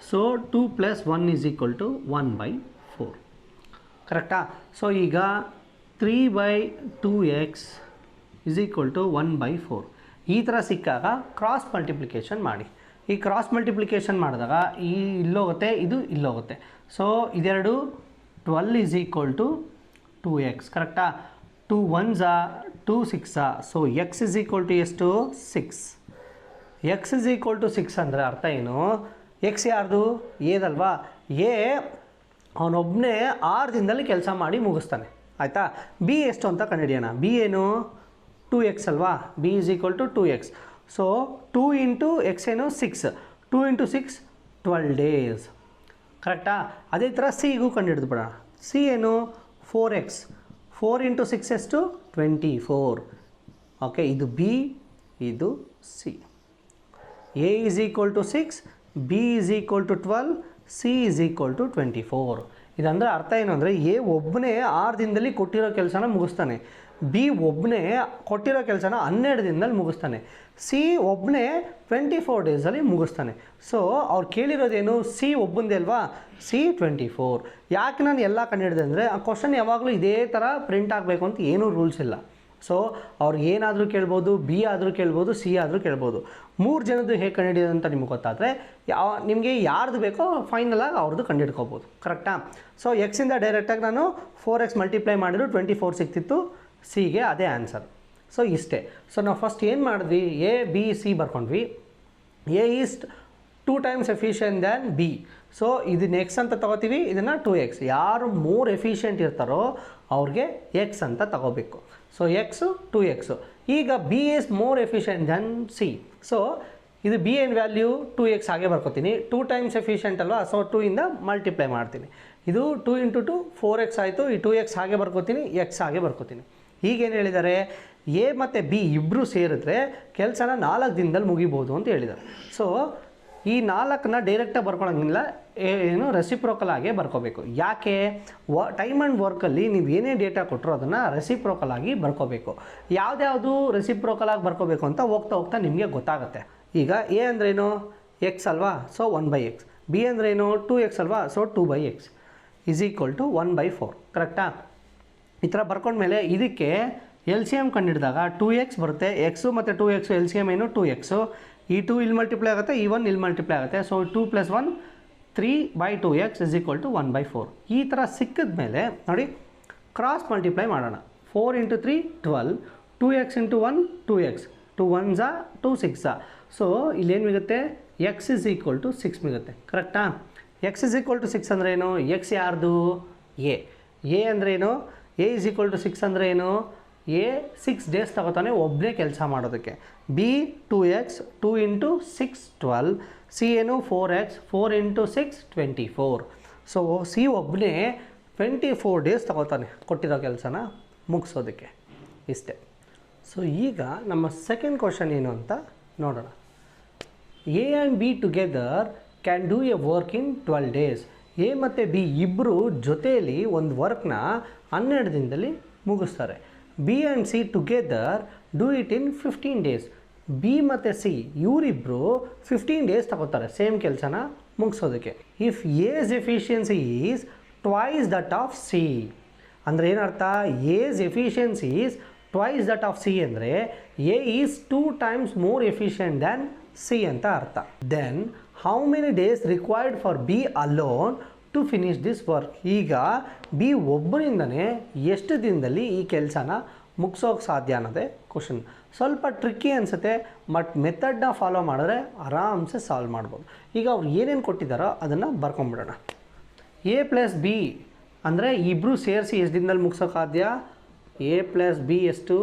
ಸೊ 2 + 1 = 1/4. ಕರೆಕ್ಟಾ? ಸೊ ಈಗ 3/2x = 1/4. ಈ ಥರ ಸಿಕ್ಕಾಗ ಕ್ರಾಸ್ ಮಲ್ಟಿಪ್ಲಿಕೇಶನ್ ಮಾಡಿ. ಈ ಕ್ರಾಸ್ ಮಲ್ಟಿಪ್ಲಿಕೇಶನ್ ಮಾಡಿದಾಗ ಈ ಇಲ್ಲೋಗುತ್ತೆ, ಇದು ಇಲ್ಲೋಗುತ್ತೆ. ಸೊ ಇದೆರಡು 12 = 2x. ಕರೆಕ್ಟಾ? 2 1s 2 6. ಸೊ x = ಎಷ್ಟು? 6. x = 6 ಅಂದರೆ ಅರ್ಥ ಏನು? ಎಕ್ಸ್ ಯಾರ್ದು? ಏದಲ್ವಾ? ಎ ಅವನೊಬ್ಬನೇ 6 ದಿನದಲ್ಲಿ ಕೆಲಸ ಮಾಡಿ ಮುಗಿಸ್ತಾನೆ. ಆಯಿತಾ? ಬಿ ಎಷ್ಟು ಅಂತ ಕಂಡುಹಿಡಿಯೋಣ. ಬಿ ಏನು? 2x ಅಲ್ವಾ? B = 2x. ಸೊ 2 × x ಏನು? 6. 2 × 6 12 days. ಕರೆಕ್ಟಾ? ಅದೇ ಥರ ಸಿಗೂ ಕಂಡುಹಿಡಿದು ಬಿಡೋಣ. ಸಿ ಏನು? 4x. 4 × 6 ಎಷ್ಟು? 24. ಓಕೆ, ಇದು ಬಿ, ಇದು ಸಿ. A = 6, B = 12, C = 24. ಇದಂದರೆ ಅರ್ಥ ಏನು ಅಂದರೆ ಎ ಒಬ್ಬನೇ 6 ದಿನದಲ್ಲಿ ಕೊಟ್ಟಿರೋ ಕೆಲಸನ ಮುಗಿಸ್ತಾನೆ. ಬಿ ಒಬ್ಬನೇ ಕೊಟ್ಟಿರೋ ಕೆಲಸನ 12 ದಿನದಲ್ಲಿ ಮುಗಿಸ್ತಾನೆ. ಸಿ ಒಬ್ಬನೇ 24 ಡೇಸಲ್ಲಿ ಮುಗಿಸ್ತಾನೆ. ಸೊ ಅವ್ರು ಕೇಳಿರೋದೇನು? ಸಿ ಒಬ್ಬಂದೇ ಅಲ್ವಾ? ಸಿ 24. ಯಾಕೆ ನಾನು ಎಲ್ಲ ಕಂಡುಹಿಡಿದೆ ಅಂದರೆ ಆ ಕ್ವಶನ್ ಯಾವಾಗಲೂ ಇದೇ ಥರ ಪ್ರಿಂಟ್ ಆಗಬೇಕು ಅಂತ ಏನೂ ರೂಲ್ಸ್ ಇಲ್ಲ. ಸೊ ಅವ್ರಿಗೆ ಏನಾದರೂ ಕೇಳ್ಬೋದು, ಬಿ ಆದರೂ ಕೇಳ್ಬೋದು, ಸಿ ಆದರೂ ಕೇಳ್ಬೋದು. 3 ಜನದ್ದು ಹೇಗೆ ಕಂಡುಹಿಡಿಯೋದು ಅಂತ ನಿಮ್ಗೆ ಗೊತ್ತಾದರೆ ನಿಮಗೆ ಯಾರ್ದು ಬೇಕೋ ಫೈನಲಾಗಿ ಅವ್ರದ್ದು ಕಂಡುಹಿಡ್ಕೋಬೋದು. ಕರೆಕ್ಟಾ? ಸೊ ಎಕ್ಸಿಂದ ಡೈರೆಕ್ಟಾಗಿ ನಾನು 4x ಮಲ್ಟಿಪ್ಲೈ ಮಾಡಿದ್ರು 24 ಸಿಗ್ತಿತ್ತು. ಸಿಗೆ ಅದೇ ಆನ್ಸರ್. ಸೊ ಇಷ್ಟೇ. ಸೊ ನಾವು ಫಸ್ಟ್ ಏನು ಮಾಡಿದ್ವಿ? ಎ ಬಿ ಸಿ ಬರ್ಕೊಂಡ್ವಿ. A is 2 times efficient than B. So ಇದನ್ನ ಎಕ್ಸ್ ಅಂತ ತಗೋತೀವಿ, ಇದನ್ನು 2x. ಯಾರು ಮೋರ್ ಎಫಿಷಿಯೆಂಟ್ ಇರ್ತಾರೋ ಅವ್ರಿಗೆ ಎಕ್ಸ್ ಅಂತ ತಗೋಬೇಕು. So x 2x. ಈಗ B is more efficient than C. So ಇದು ಬಿ ಏನು ವ್ಯಾಲ್ಯೂ? 2x ಹಾಗೆ ಬರ್ಕೋತೀನಿ. 2 times ಎಫಿಷಿಯೆಂಟ್ ಅಲ್ವಾ? ಸೊ 2 ಇಂದ ಮಲ್ಟಿಪ್ಲೈ ಮಾಡ್ತೀನಿ. ಇದು 2 × 2 4x ಆಯಿತು. ಈ 2x ಹಾಗೆ ಬರ್ಕೋತೀನಿ, ಎಕ್ಸ್ ಹಾಗೆ ಬರ್ಕೋತೀನಿ. ಈಗೇನು ಹೇಳಿದ್ದಾರೆ? ಎ ಮತ್ತು ಬಿ ಇಬ್ಬರು ಸೇರಿದ್ರೆ ಕೆಲಸನ 4 ದಿನದಲ್ಲಿ ಮುಗಿಬೋದು ಅಂತ ಹೇಳಿದ್ದಾರೆ. ಸೊ ಈ 4ನ್ನ ಡೈರೆಕ್ಟಾಗಿ ಬರ್ಕೊಳ್ಳೋಂಗಿಲ್ಲ, ಏನು ರೆಸಿಪ್ರೋಕಲ್ ಆಗೇ ಬರ್ಕೋಬೇಕು. ಯಾಕೆ? ಟೈಮ್ ಆ್ಯಂಡ್ ವರ್ಕಲ್ಲಿ ನೀವು ಏನೇ ಡೇಟಾ ಕೊಟ್ಟರು ಅದನ್ನು ರೆಸಿಪ್ರೋಕಲ್ ಆಗಿ ಬರ್ಕೋಬೇಕು. ಯಾವ್ದ್ಯಾವುದು ರೆಸಿಪ್ರೋಕಲ್ ಆಗಿ ಬರ್ಕೋಬೇಕು ಅಂತ ಹೋಗ್ತಾ ಹೋಗ್ತಾ ನಿಮಗೆ ಗೊತ್ತಾಗುತ್ತೆ. ಈಗ ಎ ಅಂದ್ರೇನು? ಎಕ್ಸ್ ಅಲ್ವಾ, ಸೊ 1/x. ಬಿ ಅಂದ್ರೇನು? 2x ಅಲ್ವಾ, so 2/x is equal to 1/4. ಕರೆಕ್ಟಾ? ಈ ಥರ ಬರ್ಕೊಂಡ್ಮೇಲೆ ಇದಕ್ಕೆ ಎಲ್ ಸಿ ಎಮ್ ಕಂಡಿಡಿದಾಗ 2x ಬರುತ್ತೆ. ಎಕ್ಸು ಮತ್ತು 2x ಎಲ್ ಸಿ ಎಮ್ ಏನು? 2x. ಈ 2 ಇಲ್ಲಿ ಮಲ್ಟಿಪ್ಲೈ ಆಗುತ್ತೆ, ಈ 1 ಇಲ್ಲಿ ಮಲ್ಟಿಪ್ಲೈ ಆಗುತ್ತೆ. So 2 + 1 3/2x is equal to 1/4. ಈ ಥರ ಸಿಕ್ಕಿದ ಮೇಲೆ ನೋಡಿ ಕ್ರಾಸ್ ಮಲ್ಟಿಪ್ಲೈ ಮಾಡೋಣ. 4 × 3 12, 2x × 1 2x, 2 1s 2 6. ಸೊ ಇಲ್ಲೇನು ಸಿಗುತ್ತೆ? x ಇಸ್ ಈಕ್ವಲ್ ಟು 6 ಸಿಗುತ್ತೆ. ಕರೆಕ್ಟಾ? x ಇಸ್ ಈಕ್ವಲ್ ಟು 6 ಅಂದರೆ ಏನು? x ಯಾರ್ದು? ಎ ಅಂದ್ರೇನು? ಎ ಇಸ್ ಈಕ್ವಲ್ ಟು 6 ಅಂದರೆ ಏನು? ಎ 6 ಡೇಸ್ ತಗೋತಾನೆ ಒಬ್ಬನೇ ಕೆಲಸ ಮಾಡೋದಕ್ಕೆ. ಬಿ 2x, 2 × 6 12, ಸಿ ಏನು? 4x, 4 × 6 24. ಸೊ ಸಿ ಒಬ್ಬನೇ 24 ಡೇಸ್ ತಗೋತಾನೆ ಕೊಟ್ಟಿರೋ ಕೆಲಸನ ಮುಗಿಸೋದಕ್ಕೆ. ಇಷ್ಟೇ. ಸೊ ಈಗ ನಮ್ಮ ಸೆಕೆಂಡ್ ಕ್ವಶನ್ ಏನು ಅಂತ ನೋಡೋಣ. A and B together can do a work in 12 days. A ಮತ್ತು ಬಿ ಇಬ್ಬರು ಜೊತೆಯಲ್ಲಿ ಒಂದು ವರ್ಕ್ನ 12 ದಿನದಲ್ಲಿ ಮುಗಿಸ್ತಾರೆ. B and C together do it in 15 days. B ಮತ್ತು ಸಿ ಇವರಿಬ್ಬರು 15 ಡೇಸ್ ತಗೋತಾರೆ ಸೇಮ್ ಕೆಲಸನ ಮುಗಿಸೋದಕ್ಕೆ. If A's efficiency is twice that of C ಅಂದರೆ ಏನರ್ಥ? A's efficiency is twice that of C ಅಂದರೆ A is 2 times more efficient than C ಅಂತ ಅರ್ಥ. Then how many days required for B alone to finish this work. ಈಗ B ಒಬ್ಬರಿಂದನೇ ಎಷ್ಟು ದಿನದಲ್ಲಿ ಈ ಕೆಲಸನ ಮುಗಿಸೋಕೆ ಸಾಧ್ಯ ಅನ್ನೋದೇ ಕ್ವಶನ್. ಸ್ವಲ್ಪ ಟ್ರಿಕ್ಕಿ ಅನಿಸುತ್ತೆ, ಬಟ್ ಮೆಥಡ್ನ ಫಾಲೋ ಮಾಡಿದ್ರೆ ಆರಾಮ್ಸೆ ಸಾಲ್ವ್ ಮಾಡ್ಬೋದು. ಈಗ ಅವ್ರು ಏನೇನು ಕೊಟ್ಟಿದ್ದಾರೋ ಅದನ್ನು ಬರ್ಕೊಂಬಿಡೋಣ. ಎ + ಬಿ ಅಂದರೆ ಇಬ್ಬರು ಸೇರಿಸಿ ಎಷ್ಟು ದಿನದಲ್ಲಿ ಮುಗಿಸೋಕೆ ಸಾಧ್ಯ? ಎ + ಬಿ ಎಷ್ಟು?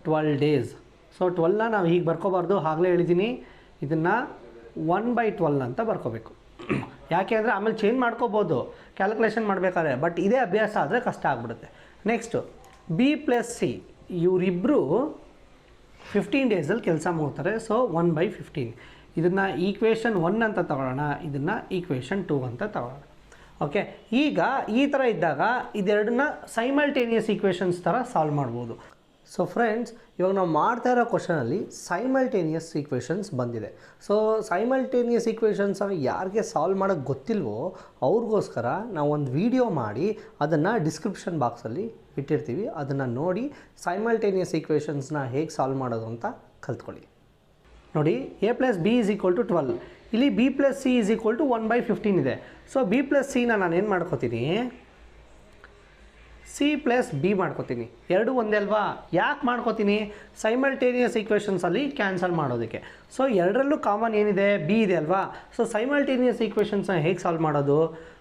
12 ಡೇಸ್. ಸೊ 12ನ ನಾವು ಹೀಗೆ ಬರ್ಕೋಬಾರ್ದು, ಆಗಲೇ ಹೇಳಿದ್ದೀನಿ. ಇದನ್ನು 1/12 ಅಂತ ಬರ್ಕೋಬೇಕು. ಯಾಕೆ ಅಂದರೆ ಆಮೇಲೆ ಚೇಂಜ್ ಮಾಡ್ಕೋಬೋದು ಕ್ಯಾಲ್ಕುಲೇಷನ್ ಮಾಡಬೇಕಾದ್ರೆ, ಬಟ್ ಇದೇ ಅಭ್ಯಾಸ ಆದರೆ ಕಷ್ಟ ಆಗಿಬಿಡುತ್ತೆ. ನೆಕ್ಸ್ಟು ಬಿ + ಸಿ ಇವರಿಬ್ಬರು 15 ಡೇಸಲ್ಲಿ ಕೆಲಸ ಮಾಡ್ತಾರೆ. ಸೊ 1/15. ಇದನ್ನು ಈಕ್ವೇಷನ್ 1 ಅಂತ ತಗೊಳ್ಳೋಣ, ಇದನ್ನು ಈಕ್ವೇಷನ್ 2 ಅಂತ ತಗೊಳ್ಳೋಣ. ಓಕೆ, ಈಗ ಈ ಥರ ಇದ್ದಾಗ ಇದೆರಡನ್ನ ಸೈಮಲ್ಟೇನಿಯಸ್ ಈಕ್ವೇಷನ್ಸ್ ಥರ ಸಾಲ್ವ್ ಮಾಡ್ಬೋದು. ಸೊ ಫ್ರೆಂಡ್ಸ್, ಇವಾಗ ನಾವು ಮಾಡ್ತಾ ಇರೋ ಕ್ವಶನಲ್ಲಿ ಸೈಮಲ್ಟೇನಿಯಸ್ ಈಕ್ವೇಷನ್ಸ್ ಬಂದಿದೆ. ಸೊ ಸೈಮಲ್ಟೇನಿಯಸ್ ಈಕ್ವೇಷನ್ಸ್ ಯಾರಿಗೆ ಸಾಲ್ವ್ ಮಾಡೋಕ್ಕೆ ಗೊತ್ತಿಲ್ವೋ ಅವ್ರಿಗೋಸ್ಕರ ನಾವು ಒಂದು ವಿಡಿಯೋ ಮಾಡಿ ಅದನ್ನು ಡಿಸ್ಕ್ರಿಪ್ಷನ್ ಬಾಕ್ಸಲ್ಲಿ ಇಟ್ಟಿರ್ತೀವಿ. ಅದನ್ನು ನೋಡಿ ಸೈಮಲ್ಟೇನಿಯಸ್ ಈಕ್ವೇಷನ್ಸ್ನ ಹೇಗೆ ಸಾಲ್ವ್ ಮಾಡೋದು ಅಂತ ಕಲ್ತ್ಕೊಳ್ಳಿ. ನೋಡಿ, ಎ + ಬಿ = 12. ಇಲ್ಲಿ ಬಿ + ಸಿ = 1/15 ಇದೆ. ಸೊ ಬಿ + ಸಿನ ನಾನೇನು ಮಾಡ್ಕೋತೀನಿ? ಸಿ + ಬಿ ಮಾಡ್ಕೋತೀನಿ. ಎರಡು ಒಂದೇ ಅಲ್ವಾ? ಯಾಕೆ ಮಾಡ್ಕೋತೀನಿ? ಸೈಮಲ್ಟೇನಿಯಸ್ ಈಕ್ವೇಷನ್ಸಲ್ಲಿ ಕ್ಯಾನ್ಸಲ್ ಮಾಡೋದಕ್ಕೆ. ಸೊ ಎರಡರಲ್ಲೂ ಕಾಮನ್ ಏನಿದೆ? ಬಿ ಇದೆ ಅಲ್ವಾ? ಸೊ ಸೈಮಲ್ಟೇನಿಯಸ್ ಈಕ್ವೇಷನ್ಸ್ನ ಹೇಗೆ ಸಾಲ್ವ್ ಮಾಡೋದು?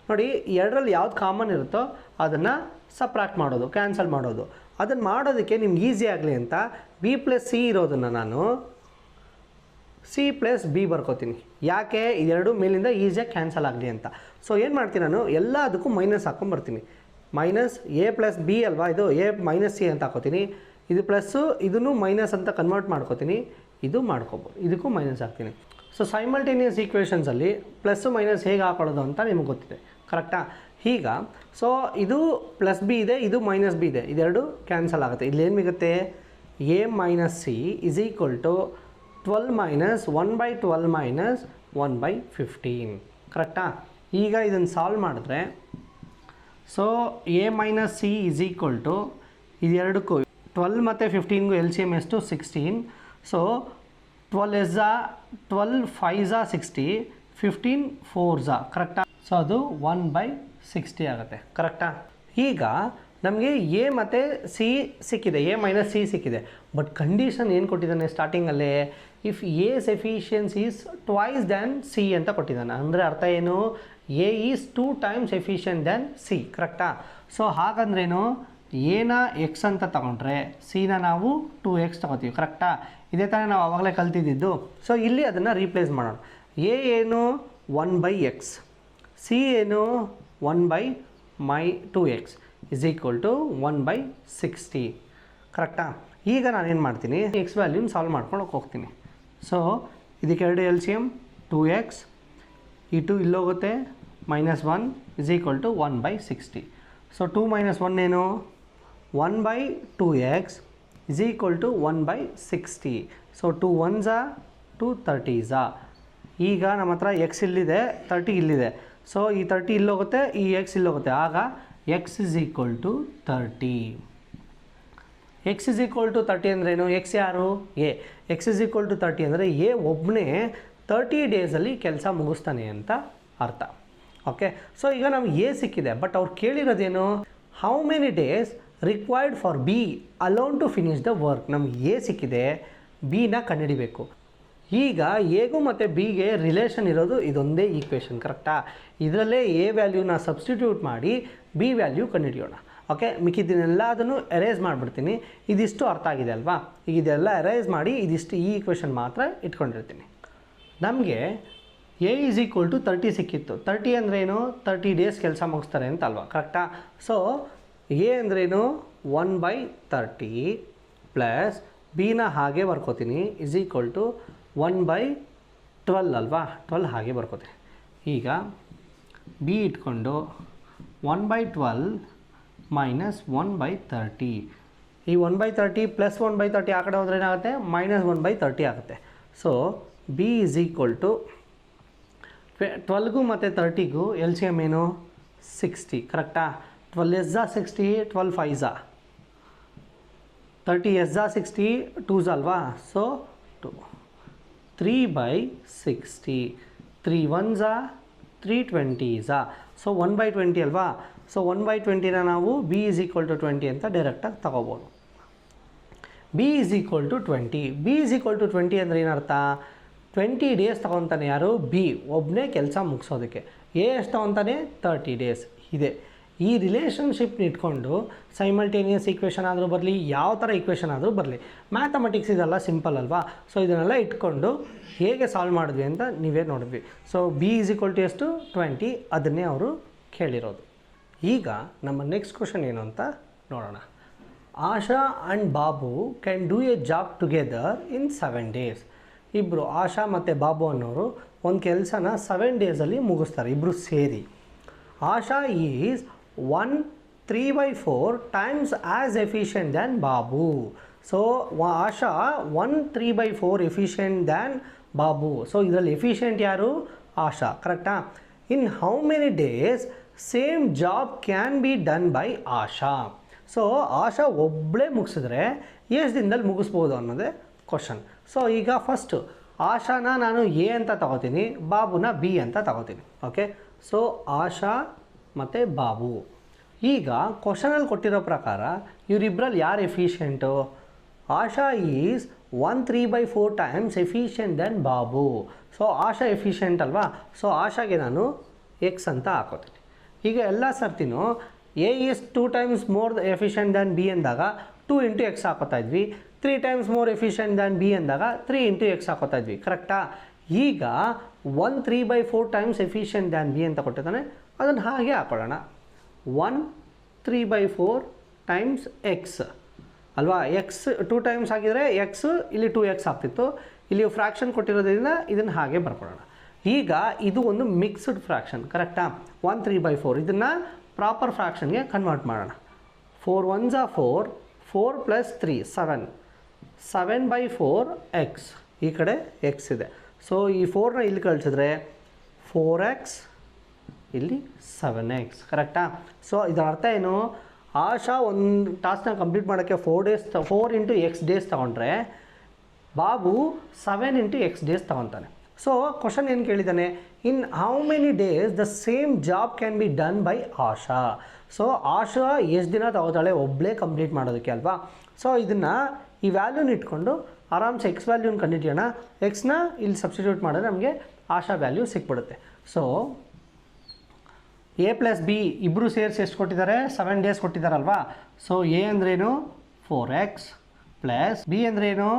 ನೋಡಿ, ಎರಡರಲ್ಲಿ ಯಾವ್ದು ಕಾಮನ್ ಇರುತ್ತೋ ಅದನ್ನು ಸಪ್ರಾಕ್ಟ್ ಮಾಡೋದು, ಕ್ಯಾನ್ಸಲ್ ಮಾಡೋದು. ಅದನ್ನು ಮಾಡೋದಕ್ಕೆ ನಿಮ್ಗೆ ಈಸಿ ಆಗಲಿ ಅಂತ ಬಿ + ಸಿ ಇರೋದನ್ನು ನಾನು ಸಿ + ಬಿ ಬರ್ಕೋತೀನಿ. ಯಾಕೆ? ಇದೆರಡು ಮೇಲಿಂದ ಈಸಿಯಾಗಿ ಕ್ಯಾನ್ಸಲ್ ಆಗಲಿ ಅಂತ. ಸೊ ಏನು ಮಾಡ್ತೀನಿ ನಾನು? ಎಲ್ಲದಕ್ಕೂ ಮೈನಸ್ ಹಾಕೊಂಡ್ಬರ್ತೀನಿ. ಮೈನಸ್ ಎ + ಬಿ ಅಲ್ವಾ, ಇದು ಎ - ಸಿ ಅಂತ ಹಾಕೋತೀನಿ. ಇದು ಪ್ಲಸ್ಸು, ಇದನ್ನು ಮೈನಸ್ ಅಂತ ಕನ್ವರ್ಟ್ ಮಾಡ್ಕೋತೀನಿ. ಇದು ಮಾಡ್ಕೋಬೋದು, ಇದಕ್ಕೂ ಮೈನಸ್ ಹಾಕ್ತೀನಿ. ಸೊ ಸೈಮಲ್ಟೇನಿಯಸ್ ಈಕ್ವೇಷನ್ಸಲ್ಲಿ ಪ್ಲಸ್ಸು ಮೈನಸ್ ಹೇಗೆ ಹಾಕೊಳ್ಳೋದು ಅಂತ ನಿಮಗೆ ಗೊತ್ತಿದೆ, ಕರೆಕ್ಟಾ? ಈಗ ಸೊ ಇದು + ಬಿ ಇದೆ, ಇದು - ಬಿ ಇದೆ, ಇದೆರಡು ಕ್ಯಾನ್ಸಲ್ ಆಗುತ್ತೆ. ಇಲ್ಲೇನು ಸಿಗುತ್ತೆ? A - C = 12 - 1/12 - 1/15. ಕರೆಕ್ಟಾ? ಈಗ ಇದನ್ನು ಸಾಲ್ವ್ ಮಾಡಿದ್ರೆ ಸೊ ಎ - ಸಿ = ಇದೆರಡಕ್ಕೂ 12 ಮತ್ತು 15ಗೂ ಎಲ್ ಸಿ ಎಮ್ ಎಷ್ಟು? 16. ಸೊ 12 12 5 60, 15 4 ಕರೆಕ್ಟಾ? ಸೊ ಅದು 1/60 ಆಗುತ್ತೆ. ಕರೆಕ್ಟಾ? ಈಗ ನಮಗೆ ಎ ಮತ್ತು ಸಿ ಸಿಕ್ಕಿದೆ, ಎ - ಸಿ ಸಿಕ್ಕಿದೆ. ಬಟ್ ಕಂಡೀಷನ್ ಏನು ಕೊಟ್ಟಿದ್ದಾನೆ ಸ್ಟಾರ್ಟಿಂಗಲ್ಲೇ? If A's efficiency is twice than C ಅಂತ ಕೊಟ್ಟಿದ್ದಾನೆ. ಅಂದರೆ ಅರ್ಥ ಏನು? A is 2 times efficient than C. ಕರೆಕ್ಟಾ? ಸೊ ಹಾಗಂದ್ರೇನು? ಎನ ಎಕ್ಸ್ ಅಂತ ತಗೊಂಡ್ರೆ ಸಿನ ನಾವು 2x ತಗೋತೀವಿ. ಕರೆಕ್ಟಾ? ಇದೇ ಥರ ನಾವು ಆವಾಗಲೇ ಕಲ್ತಿದ್ದು. ಸೊ ಇಲ್ಲಿ ಅದನ್ನು ರೀಪ್ಲೇಸ್ ಮಾಡೋಣ. ಎ ಏನು? 1/x, ಸಿ ಏನು? 1/2x = 1/60. ಕರೆಕ್ಟಾ? ಈಗ ನಾನೇನು ಮಾಡ್ತೀನಿ? ಎಕ್ಸ್ ವ್ಯಾಲ್ಯೂನ ಸಾಲ್ವ್ ಮಾಡ್ಕೊಂಡು ಹೋಗ್ತೀನಿ. ಸೊ ಇದಕ್ಕೆ ಎರಡು ಎಲ್ ಸಿ ಎಮ್ 2x, ಈ 2 ಇಲ್ಲೋಗುತ್ತೆ, -1 ಇಸ್ ಈಕ್ವಲ್ ಟು 1/60. ಸೊ 2 - 1 ಏನು, 1/2x is equal to 1/60. So 2 1s 2 30s. ಈಗ ನಮ್ಮ ಹತ್ರ ಎಕ್ಸ್ ಇಲ್ಲಿದೆ, 30 ಇಲ್ಲಿದೆ. ಸೊ ಈ 30 ಇಲ್ಲೋಗುತ್ತೆ, ಈ ಎಕ್ಸ್ ಇಲ್ಲೋಗುತ್ತೆ. ಆಗ X is equal to 30. X is equal to 30 ಅಂದ್ರೇನು, ಎಕ್ಸ್ ಯಾರು, A. X is equal to 30 ಅಂದರೆ ಎ ಒಬ್ಬನೇ 30 ಡೇಸಲ್ಲಿ ಕೆಲಸ ಮುಗಿಸ್ತಾನೆ ಅಂತ ಅರ್ಥ. ಓಕೆ, ಸೊ ಈಗ ನಮ್ಗೆ ಎ ಸಿಕ್ಕಿದೆ. ಬಟ್ ಅವ್ರು ಕೇಳಿರೋದೇನು, how many days required for B alone to finish the work. ನಮ್ಗೆ ಎ ಸಿಕ್ಕಿದೆ, ಬಿನ ಕಂಡುಹಿಡಿಬೇಕು. ಈಗ ಎಗೂ ಮತ್ತು ಬಿಗೆ ರಿಲೇಷನ್ ಇರೋದು ಇದೊಂದೇ ಈಕ್ವೇಷನ್, ಕರೆಕ್ಟಾ? ಇದರಲ್ಲೇ ಎ ವ್ಯಾಲ್ಯೂನ ಸಬ್ಸ್ಟಿಟ್ಯೂಟ್ ಮಾಡಿ ಬಿ ವ್ಯಾಲ್ಯೂ ಕಂಡುಹಿಡಿಯೋಣ. ಓಕೆ, ಮಿಕ್ಕಿದ್ದನ್ನೆಲ್ಲ ಅದನ್ನು ಎರೇಸ್ ಮಾಡಿಬಿಡ್ತೀನಿ. ಇದಿಷ್ಟು ಅರ್ಥ ಆಗಿದೆ ಅಲ್ವಾ? ಈಗ ಇದೆಲ್ಲ ಎರೇಸ್ ಮಾಡಿ ಇದಿಷ್ಟು ಈ ಈಕ್ವೇಷನ್ ಮಾತ್ರ ಇಟ್ಕೊಂಡಿರ್ತೀನಿ. ನಮಗೆ ಎ ಈಸ್ ಈಕ್ವಲ್ ಟು 30 ಸಿಕ್ಕಿತ್ತು. 30 ಅಂದ್ರೇನು, 30 ಡೇಸ್ ಕೆಲಸ ಮುಗಿಸ್ತಾರೆ ಅಂತ ಅಲ್ವಾ, ಕರೆಕ್ಟಾ? ಸೊ ಎ ಅಂದ್ರೇನು 1/30 ಪ್ಲಸ್ ಬಿನ ಹಾಗೆ ಬರ್ಕೋತೀನಿ ಇಸ್ ಈಕ್ವಲ್ ಟು 1/12 ಅಲ್ವಾ, 12 ಹಾಗೆ ಬರ್ಕೋತೀನಿ. ಈಗ ಬಿ ಇಟ್ಕೊಂಡು 1/12 ಮೈನಸ್ 1/30. ಈ 1/30 ಪ್ಲಸ್ 1/30 ಆ ಕಡೆ ಹೋದ್ರೆ ಏನಾಗುತ್ತೆ, -1/30 ಆಗುತ್ತೆ. So B is equal to 12ಗೂ ಮತ್ತು 30ಗೂ ಎಲ್ ಸಿ ಎಮ್ ಏನು, 60, ಕರೆಕ್ಟಾ? 12 ಎಸ್ 60, 12 5 30 ಎಸ್ 60, 2s ಅಲ್ವಾ? So 2 3/60, 3 1s 320s. ಸೊ 1/20 ಅಲ್ವಾ? ಸೊ 1/20ನ ನಾವು ಬಿ ಈಸ್ ಈಕ್ವಲ್ ಟು 20 ಅಂತ ಡೈರೆಕ್ಟಾಗಿ ತಗೋಬೋದು. B is equal to 20. B is equal to 20 ಅಂದರೆ ಏನರ್ಥ, 20 ಡೇಸ್ ತೊಗೊತಾನೆ ಯಾರು, ಬಿ ಒಬ್ಬನೇ ಕೆಲಸ ಮುಗಿಸೋದಕ್ಕೆ. ಎ ಎಷ್ಟು ತೊಗೊತಾನೆ, 30 ಡೇಸ್ ಇದೆ. ಈ ರಿಲೇಷನ್ಶಿಪ್ನ ಇಟ್ಕೊಂಡು ಸೈಮಲ್ಟೇನಿಯಸ್ ಈಕ್ವೇಷನ್ ಆದರೂ ಬರಲಿ, ಯಾವ ಥರ ಈಕ್ವೇಷನ್ ಆದರೂ ಬರಲಿ, ಮ್ಯಾಥಮೆಟಿಕ್ಸ್ ಇದೆಲ್ಲ ಸಿಂಪಲ್ ಅಲ್ವಾ? ಸೊ ಇದನ್ನೆಲ್ಲ ಇಟ್ಕೊಂಡು ಹೇಗೆ ಸಾಲ್ವ್ ಮಾಡಿದ್ವಿ ಅಂತ ನೀವೇ ನೋಡಿದ್ವಿ. So B is equal to ಎಷ್ಟು, 20, ಅದನ್ನೇ ಅವರು ಕೇಳಿರೋದು. ಈಗ ನಮ್ಮ ನೆಕ್ಸ್ಟ್ ಕ್ವಶನ್ ಏನು ಅಂತ ನೋಡೋಣ. Asha and Babu can do a job together in 7 days. ಇಬ್ಬರು ಆಶಾ ಮತ್ತು ಬಾಬು ಅನ್ನೋರು ಒಂದು ಕೆಲಸನ 7 ಡೇಸಲ್ಲಿ ಮುಗಿಸ್ತಾರೆ, ಇಬ್ಬರು ಸೇರಿ. Asha is 1/3/4 times as efficient than Babu. So Asha 1/3/4 efficient than Babu. So ಇದರಲ್ಲಿ ಎಫಿಷಿಯೆಂಟ್ ಯಾರು, ಆಶಾ, ಕರೆಕ್ಟಾ? In how many days same job can be done by Asha. So Asha ಒಬ್ಬಳೇ ಮುಗಿಸಿದ್ರೆ ಎಷ್ಟು ದಿನದಲ್ಲಿ ಮುಗಿಸ್ಬೋದು ಅನ್ನೋದೇ ಕ್ವಶನ್. ಸೊ ಈಗ ಫಸ್ಟು ಆಶಾನ ನಾನು ಎ ಅಂತ ತಗೋತೀನಿ, ಬಾಬುನ ಬಿ ಅಂತ ತಗೋತೀನಿ. ಓಕೆ, ಸೊ ಆಶಾ ಮತ್ತು ಬಾಬು. ಈಗ ಕ್ವಶನಲ್ಲಿ ಕೊಟ್ಟಿರೋ ಪ್ರಕಾರ ಇವರಿಬ್ಬರಲ್ಲಿ ಯಾರು efficient, Asha is 1/3/4 times efficient then Babu. So Asha efficient ಅಲ್ವಾ? ಸೊ ಆಶಾಗೆ ನಾನು ಎಕ್ಸ್ ಅಂತ ಹಾಕೋತೀನಿ. ಈಗ ಎಲ್ಲ ಸರ್ತಿನೂ A is 2 times more efficient than B ಅಂದಾಗ 2 × x ಹಾಕೋತಾ ಇದ್ವಿ. 3 times more efficient than B ಅಂದಾಗ 3 × x ಹಾಕೋತಾ ಇದ್ವಿ, ಕರೆಕ್ಟಾ? ಈಗ 1/3/4 times ಎಫಿಷಿಯೆಂಟ್ ದ್ಯಾನ್ ಬಿ ಅಂತ ಕೊಟ್ಟಿದ್ದಾನೆ, ಅದನ್ನು ಹಾಗೆ ಹಾಕೊಳ್ಳೋಣ. 1/3/4 times ಎಕ್ಸ್ ಅಲ್ವಾ? ಎಕ್ಸ್ 2 times ಆಗಿದರೆ ಎಕ್ಸ್ ಇಲ್ಲಿ 2x ಆಗ್ತಿತ್ತು. ಇಲ್ಲಿ ಫ್ರ್ಯಾಕ್ಷನ್ ಕೊಟ್ಟಿರೋದ್ರಿಂದ ಇದನ್ನು ಹಾಗೆ ಬರ್ಕೊಳ್ಳೋಣ. ಈಗ ಇದು ಒಂದು ಮಿಕ್ಸ್ಡ್ ಫ್ರ್ಯಾಕ್ಷನ್, ಕರೆಕ್ಟಾ? 1/3/4 ಇದನ್ನು ಪ್ರಾಪರ್ ಫ್ರ್ಯಾಕ್ಷನ್ಗೆ ಕನ್ವರ್ಟ್ ಮಾಡೋಣ. 4 1s 4, 4 + 3 7, 7/4 ಎಕ್ಸ್. ಈ ಕಡೆ ಎಕ್ಸ್ ಇದೆ. ಸೊ ಈ 4ನ ಇಲ್ಲಿ ಕಳಿಸಿದ್ರೆ 4x, ಇಲ್ಲಿ 7x, ಕರೆಕ್ಟಾ? ಸೊ ಇದರ ಅರ್ಥ ಏನು, ಆಶಾ ಒಂದು ಟಾಸ್ಕ್ನ ಕಂಪ್ಲೀಟ್ ಮಾಡೋಕ್ಕೆ 4 × x ಡೇಸ್ ತೊಗೊಂಡ್ರೆ ಬಾಬು 7 × x ಡೇಸ್ ತೊಗೊತಾನೆ. ಸೊ ಕ್ವಶನ್ ಏನು ಕೇಳಿದ್ದಾನೆ, in how many days the same job can be done by Asha. So Asha ಎಷ್ಟು ದಿನ ತಗೋತಾಳೆ ಒಬ್ಬಳೇ ಕಂಪ್ಲೀಟ್ ಮಾಡೋದಕ್ಕೆ ಅಲ್ವಾ? ಸೊ ಇದನ್ನು ಈ ವ್ಯಾಲ್ಯೂನ ಇಟ್ಕೊಂಡು ಆರಾಮ್ಸೆ ಎಕ್ಸ್ ವ್ಯಾಲ್ಯೂನ ಕಂಡುಹಿಡಿಯೋಣ. ಎಕ್ಸ್ನ ಇಲ್ಲಿ ಸಬ್ಸ್ಟಿಟ್ಯೂಟ್ ಮಾಡಿದ್ರೆ ನಮಗೆ ಆಶಾ ವ್ಯಾಲ್ಯೂ ಸಿಕ್ಬಿಡುತ್ತೆ. ಸೊ ಎ ಪ್ಲಸ್ ಬಿ ಇಬ್ಬರು ಸೇರಿಸಿ ಎಷ್ಟು ಕೊಟ್ಟಿದ್ದಾರೆ, 7 ಡೇಸ್ ಕೊಟ್ಟಿದ್ದಾರಲ್ವಾ? ಸೊ ಎ ಅಂದ್ರೇನು 4x ಪ್ಲಸ್ ಬಿ ಅಂದ್ರೇನು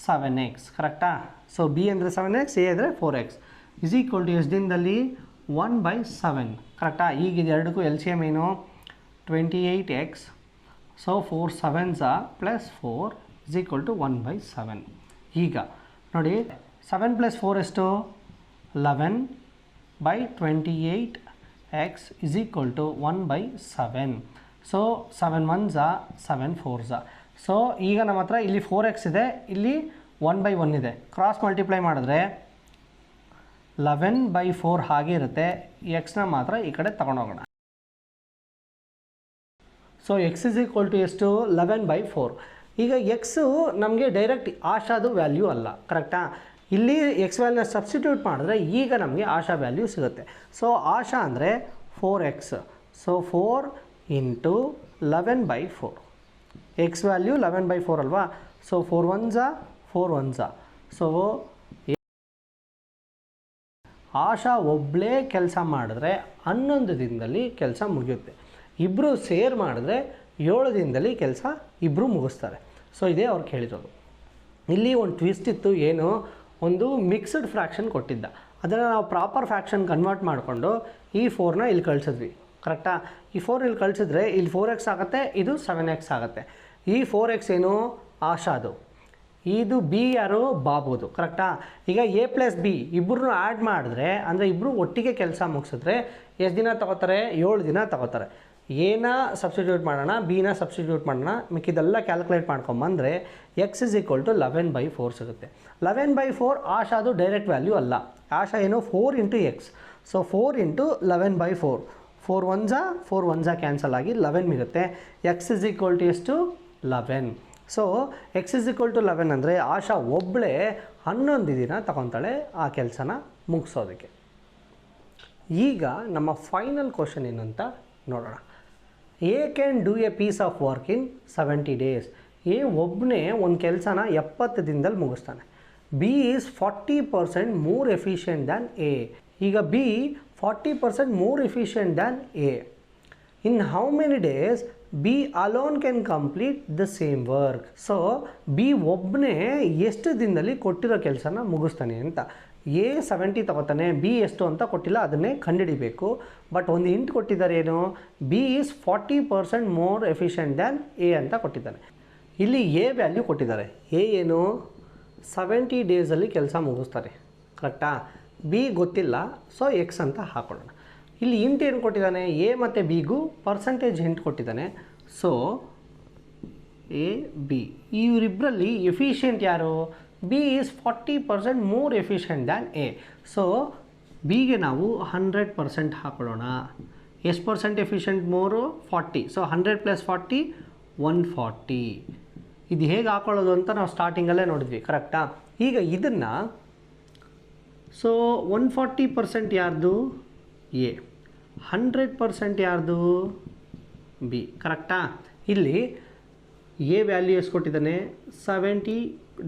7x, ಕರೆಕ್ಟಾ? ಸೊ ಬಿ ಅಂದರೆ 7x, ಎ ಅಂದರೆ 4x ಇಸ್ ಈಕ್ವಲ್ ಟು ಎಷ್ಟು ದಿನದಲ್ಲಿ 1/7, ಕರೆಕ್ಟಾ? ಈಗ ಇದು ಎರಡಕ್ಕೂ ಎಲ್ ಸಿ ಎಮ್ ಏನು, 28x. So 4 7s + 4 is equal to 1/7. ಈಗ ನೋಡಿ 7 + 4 ಎಷ್ಟು 11/28 x is equal to 1/7. So 7 1s 7 4s. So ಈಗ ನಮ್ಮ ಹತ್ರ ಇಲ್ಲಿ 4x ಇದೆ, ಇಲ್ಲಿ 1/1 ಇದೆ. ಕ್ರಾಸ್ ಮಲ್ಟಿಪ್ಲೈ ಮಾಡಿದ್ರೆ 11/4 ಹಾಗೆ ಇರುತ್ತೆ. ಎಕ್ಸ್ನ ಮಾತ್ರ ಈ ಕಡೆ ತಗೊಂಡೋಗೋಣ. So x is equal to ಎಷ್ಟು 11/4. ಈಗ ಎಕ್ಸು ನಮಗೆ ಡೈರೆಕ್ಟ್ ಆಶಾದು ವ್ಯಾಲ್ಯೂ ಅಲ್ಲ, ಕರೆಕ್ಟಾ? ಇಲ್ಲಿ ಎಕ್ಸ್ ವ್ಯಾಲ್ಯೂನ ಸಬ್ಸ್ಟಿಟ್ಯೂಟ್ ಮಾಡಿದ್ರೆ ಈಗ ನಮಗೆ ಆಶಾ ವ್ಯಾಲ್ಯೂ ಸಿಗುತ್ತೆ. ಸೊ ಆಶಾ ಅಂದರೆ 4x. ಸೊ 4 × 11/4. ಎಕ್ಸ್ ವ್ಯಾಲ್ಯೂ 11/4 ಅಲ್ವಾ? So 4 1s 4 1s. So Asha ಒಬ್ಬಳೇ ಕೆಲಸ ಮಾಡಿದ್ರೆ 11 ದಿನದಲ್ಲಿ ಕೆಲಸ ಮುಗಿಯುತ್ತೆ. ಇಬ್ಬರು ಸೇರ್ ಮಾಡಿದ್ರೆ 7 ದಿನದಲ್ಲಿ ಕೆಲಸ ಇಬ್ಬರು ಮುಗಿಸ್ತಾರೆ. ಸೊ ಇದೇ ಅವ್ರು ಕೇಳಿರೋದು. ಇಲ್ಲಿ ಒಂದು ಟ್ವಿಸ್ಟ್ ಇತ್ತು. ಏನು, ಒಂದು ಮಿಕ್ಸ್ಡ್ ಫ್ರ್ಯಾಕ್ಷನ್ ಕೊಟ್ಟಿದ್ದ, ಅದನ್ನು ನಾವು ಪ್ರಾಪರ್ ಫ್ರ್ಯಾಕ್ಷನ್ ಕನ್ವರ್ಟ್ ಮಾಡಿಕೊಂಡು ಈ 4ನ ಇಲ್ಲಿ ಕಳಿಸಿದ್ವಿ, ಕರೆಕ್ಟಾ? ಈ 4 ಇಲ್ಲಿ ಕಳಿಸಿದ್ರೆ ಇಲ್ಲಿ 4x ಆಗುತ್ತೆ, ಇದು 7x ಆಗುತ್ತೆ. ಈ 4x ಏನು ಆಶಾದು, ಇದು ಬಿ ಯಾರು ಬಾಬುದು, ಕರೆಕ್ಟಾ? ಈಗ a + b ಇಬ್ಬರನ್ನು ಆ್ಯಡ್ ಮಾಡಿದ್ರೆ ಅಂದರೆ ಇಬ್ಬರು ಒಟ್ಟಿಗೆ ಕೆಲಸ ಮುಗಿಸಿದ್ರೆ ಎಷ್ಟು ದಿನ ತಗೋತಾರೆ? 7 ದಿನ ತಗೋತಾರೆ. ಎನ ಸಬ್ಸ್ಟಿಟ್ಯೂಟ್ ಮಾಡೋಣ, ಬಿನ ಸಬ್ಸ್ಟಿಟ್ಯೂಟ್ ಮಾಡೋಣ, ಮಿಕ್ಕಿದೆಲ್ಲ calculate ಮಾಡ್ಕೊಂಬಂದರೆ x is equal to 11/4 ಸಿಗುತ್ತೆ. 11/4 ಆಶಾದು ಡೈರೆಕ್ಟ್ ವ್ಯಾಲ್ಯೂ ಅಲ್ಲ. ಆಶಾ ಏನು 4 × x. ಸೊ 4 × 11/4. 4 1s ಕ್ಯಾನ್ಸಲ್ ಆಗಿ 11 ಇರುತ್ತೆ. x is equal to ಎಷ್ಟು 11. So x is equal to 11 ಅಂದರೆ ಆಶಾ ಒಬ್ಬಳೇ 11 ದಿನ ತಗೊತಾಳೆ ಆ ಕೆಲಸನ ಮುಗಿಸೋದಕ್ಕೆ. ಈಗ ನಮ್ಮ ಫೈನಲ್ ಕ್ವಶನ್ ಏನು ಅಂತ ನೋಡೋಣ. A can do a piece of work in 70 days. A ಒಬ್ಬನೇ ಒಂದು ಕೆಲಸನ 70 ದಿನದಲ್ಲಿ ಮುಗಿಸ್ತಾನೆ. B is 40% more efficient than A. ಈಗ B 40% more efficient than A. In how many days B alone can complete the same work. So B ಒಬ್ಬನೇ ಎಷ್ಟು ದಿನದಲ್ಲಿ ಕೊಟ್ಟಿರೋ ಕೆಲಸನ ಮುಗಿಸ್ತಾನೆ ಅಂತ. ಎ 70 ತಗೋತಾನೆ, ಬಿ ಎಷ್ಟು ಅಂತ ಕೊಟ್ಟಿಲ್ಲ, ಅದನ್ನೇ ಕಂಡುಹಿಡಿಬೇಕು. ಬಟ್ ಒಂದು ಹಿಂಟ್ ಕೊಟ್ಟಿದ್ದಾರೆ, ಏನು, B is 40% more efficient than A ಅಂತ ಕೊಟ್ಟಿದ್ದಾನೆ. ಇಲ್ಲಿ ಎ ವ್ಯಾಲ್ಯೂ ಕೊಟ್ಟಿದ್ದಾರೆ. ಎ ಏನು 70 ಡೇಸಲ್ಲಿ ಕೆಲಸ ಮುಗಿಸ್ತಾರೆ, ಕರೆಕ್ಟಾ? ಬಿ ಗೊತ್ತಿಲ್ಲ, ಸೊ ಎಕ್ಸ್ ಅಂತ ಹಾಕೊಳ್ಳೋಣ. ಇಲ್ಲಿ ಹಿಂಟ್ ಏನು ಕೊಟ್ಟಿದ್ದಾನೆ? ಎ ಮತ್ತು ಬಿಗೂ ಪರ್ಸೆಂಟೇಜ್ ಹಿಂಟ್ ಕೊಟ್ಟಿದ್ದಾನೆ. ಸೊ ಎ ಬಿ ಇವರಿಬ್ಬರಲ್ಲಿ ಎಫಿಷಿಯೆಂಟ್ ಯಾರು? B is 40% more efficient than A. So ಬಿಗೆ ನಾವು 100% ಹಾಕೊಳ್ಳೋಣ. ಎಷ್ಟು ಪರ್ಸೆಂಟ್ ಎಫಿಷಿಯೆಂಟ್ ಮೋರು? 40. ಸೊ 100 + 40 140. ಇದು ಹೇಗೆ ಹಾಕೊಳ್ಳೋದು ಅಂತ ನಾವು ಸ್ಟಾರ್ಟಿಂಗಲ್ಲೇ ನೋಡಿದ್ವಿ, ಕರೆಕ್ಟಾ? ಈಗ ಇದನ್ನು ಸೊ 140% ಯಾರ್ದು? ಎ. 100% ಯಾರ್ದು? ಬಿ, ಕರೆಕ್ಟಾ? ಇಲ್ಲಿ ಎ ವ್ಯಾಲ್ಯೂ ಎಷ್ಟು ಕೊಟ್ಟಿದ್ದಾನೆ? 70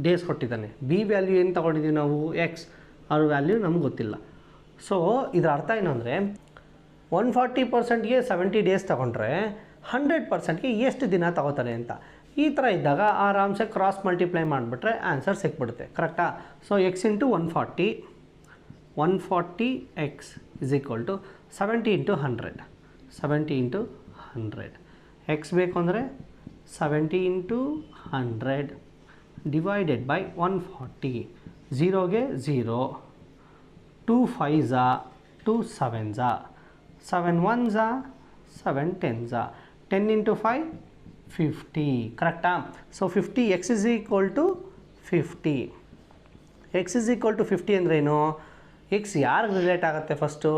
ಡೇಸ್ ಕೊಟ್ಟಿದ್ದಾನೆ. ಬಿ ವ್ಯಾಲ್ಯೂ ಏನು ತೊಗೊಂಡಿದ್ದೀವಿ ನಾವು? ಎಕ್ಸ್. ಅವ್ರ ವ್ಯಾಲ್ಯೂ ನಮ್ಗೆ ಗೊತ್ತಿಲ್ಲ. ಸೊ ಇದರ ಅರ್ಥ ಏನು ಅಂದರೆ 140%ಗೆ 70 ಡೇಸ್ ತೊಗೊಂಡ್ರೆ 100%ಗೆ ಎಷ್ಟು ದಿನ ತಗೋತಾನೆ ಅಂತ. ಈ ಥರ ಇದ್ದಾಗ ಆರಾಮ್ಸೆ ಕ್ರಾಸ್ ಮಲ್ಟಿಪ್ಲೈ ಮಾಡಿಬಿಟ್ರೆ ಆನ್ಸರ್ ಸಿಕ್ಬಿಡುತ್ತೆ, ಕರೆಕ್ಟಾ? So x × 140 140x is equal to 70 × 100. 70 × 100. x ಬೇಕು ಅಂದರೆ 70 × 100 ಡಿವೈಡೆಡ್ ಬೈ 140. 0ಗೆ 0, 2 5s 2 7s 7 1s 7 10s 10 × 5 50, ಕರೆಕ್ಟಾ? So 50 x is equal to 50. x is equal to 50 ಅಂದ್ರೇನು? ಎಕ್ಸ್ ಯಾರಿಗೆ ರಿಲೇಟ್ ಆಗುತ್ತೆ? ಫಸ್ಟು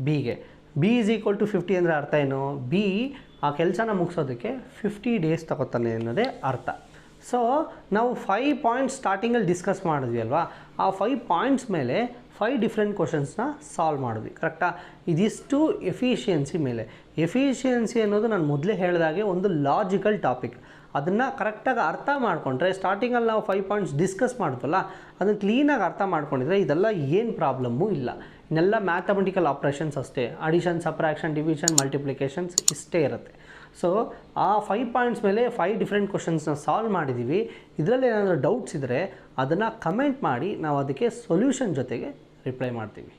ಬಿಗೆ. ಬಿ ಈಸ್ ಈಕ್ವಲ್ ಟು 50 ಅಂದರೆ ಅರ್ಥ ಏನು? ಬಿ ಆ ಕೆಲಸನ ಮುಗಿಸೋದಕ್ಕೆ 50 ಡೇಸ್ ತಗೋತಾನೆ ಅನ್ನೋದೇ ಅರ್ಥ. ಸೊ ನಾವು 5 ಪಾಯಿಂಟ್ಸ್ ಸ್ಟಾರ್ಟಿಂಗಲ್ಲಿ ಡಿಸ್ಕಸ್ ಮಾಡಿದ್ವಿ ಅಲ್ವಾ? ಆ 5 ಪಾಯಿಂಟ್ಸ್ ಮೇಲೆ 5 ಡಿಫ್ರೆಂಟ್ ಕ್ವಶನ್ಸ್ನ ಸಾಲ್ವ್ ಮಾಡಿದ್ವಿ, ಕರೆಕ್ಟಾ? ಇದಿಷ್ಟು ಎಫಿಷಿಯನ್ಸಿ ಮೇಲೆ. ಎಫಿಷಿಯನ್ಸಿ ಅನ್ನೋದು ನಾನು ಮೊದಲೇ ಹೇಳಿದಾಗೆ ಒಂದು ಲಾಜಿಕಲ್ ಟಾಪಿಕ್. ಅದನ್ನು ಕರೆಕ್ಟಾಗಿ ಅರ್ಥ ಮಾಡಿಕೊಂಡ್ರೆ, ಸ್ಟಾರ್ಟಿಂಗಲ್ಲಿ ನಾವು 5 ಪಾಯಿಂಟ್ಸ್ ಡಿಸ್ಕಸ್ ಮಾಡ್ತಲ್ಲ, ಅದನ್ನು ಕ್ಲೀನಾಗಿ ಅರ್ಥ ಮಾಡ್ಕೊಂಡಿದ್ರೆ ಇದೆಲ್ಲ ಏನು ಪ್ರಾಬ್ಲಮ್ಮು ಇಲ್ಲ. ಇನ್ನೆಲ್ಲ ಮ್ಯಾಥಮೆಟಿಕಲ್ ಆಪ್ರೇಷನ್ಸ್ ಅಷ್ಟೇ. ಅಡಿಷನ್, ಸಬ್ಟ್ರಾಕ್ಷನ್, ಡಿವಿಷನ್, ಮಲ್ಟಿಪ್ಲಿಕೇಶನ್ಸ್ ಇಷ್ಟೇ ಇರುತ್ತೆ. ಸೊ ಆ 5 ಪಾಯಿಂಟ್ಸ್ ಮೇಲೆ 5 ಡಿಫ್ರೆಂಟ್ ಕ್ವಶನ್ಸ್ನ ಸಾಲ್ವ್ ಮಾಡಿದ್ದೀವಿ. ಇದರಲ್ಲಿ ಏನಾದರೂ ಡೌಟ್ಸ್ ಇದ್ದರೆ ಅದನ್ನು ಕಮೆಂಟ್ ಮಾಡಿ, ನಾವು ಅದಕ್ಕೆ ಸೊಲ್ಯೂಷನ್ ಜೊತೆಗೆ ರಿಪ್ಲೈ ಮಾಡ್ತೀವಿ.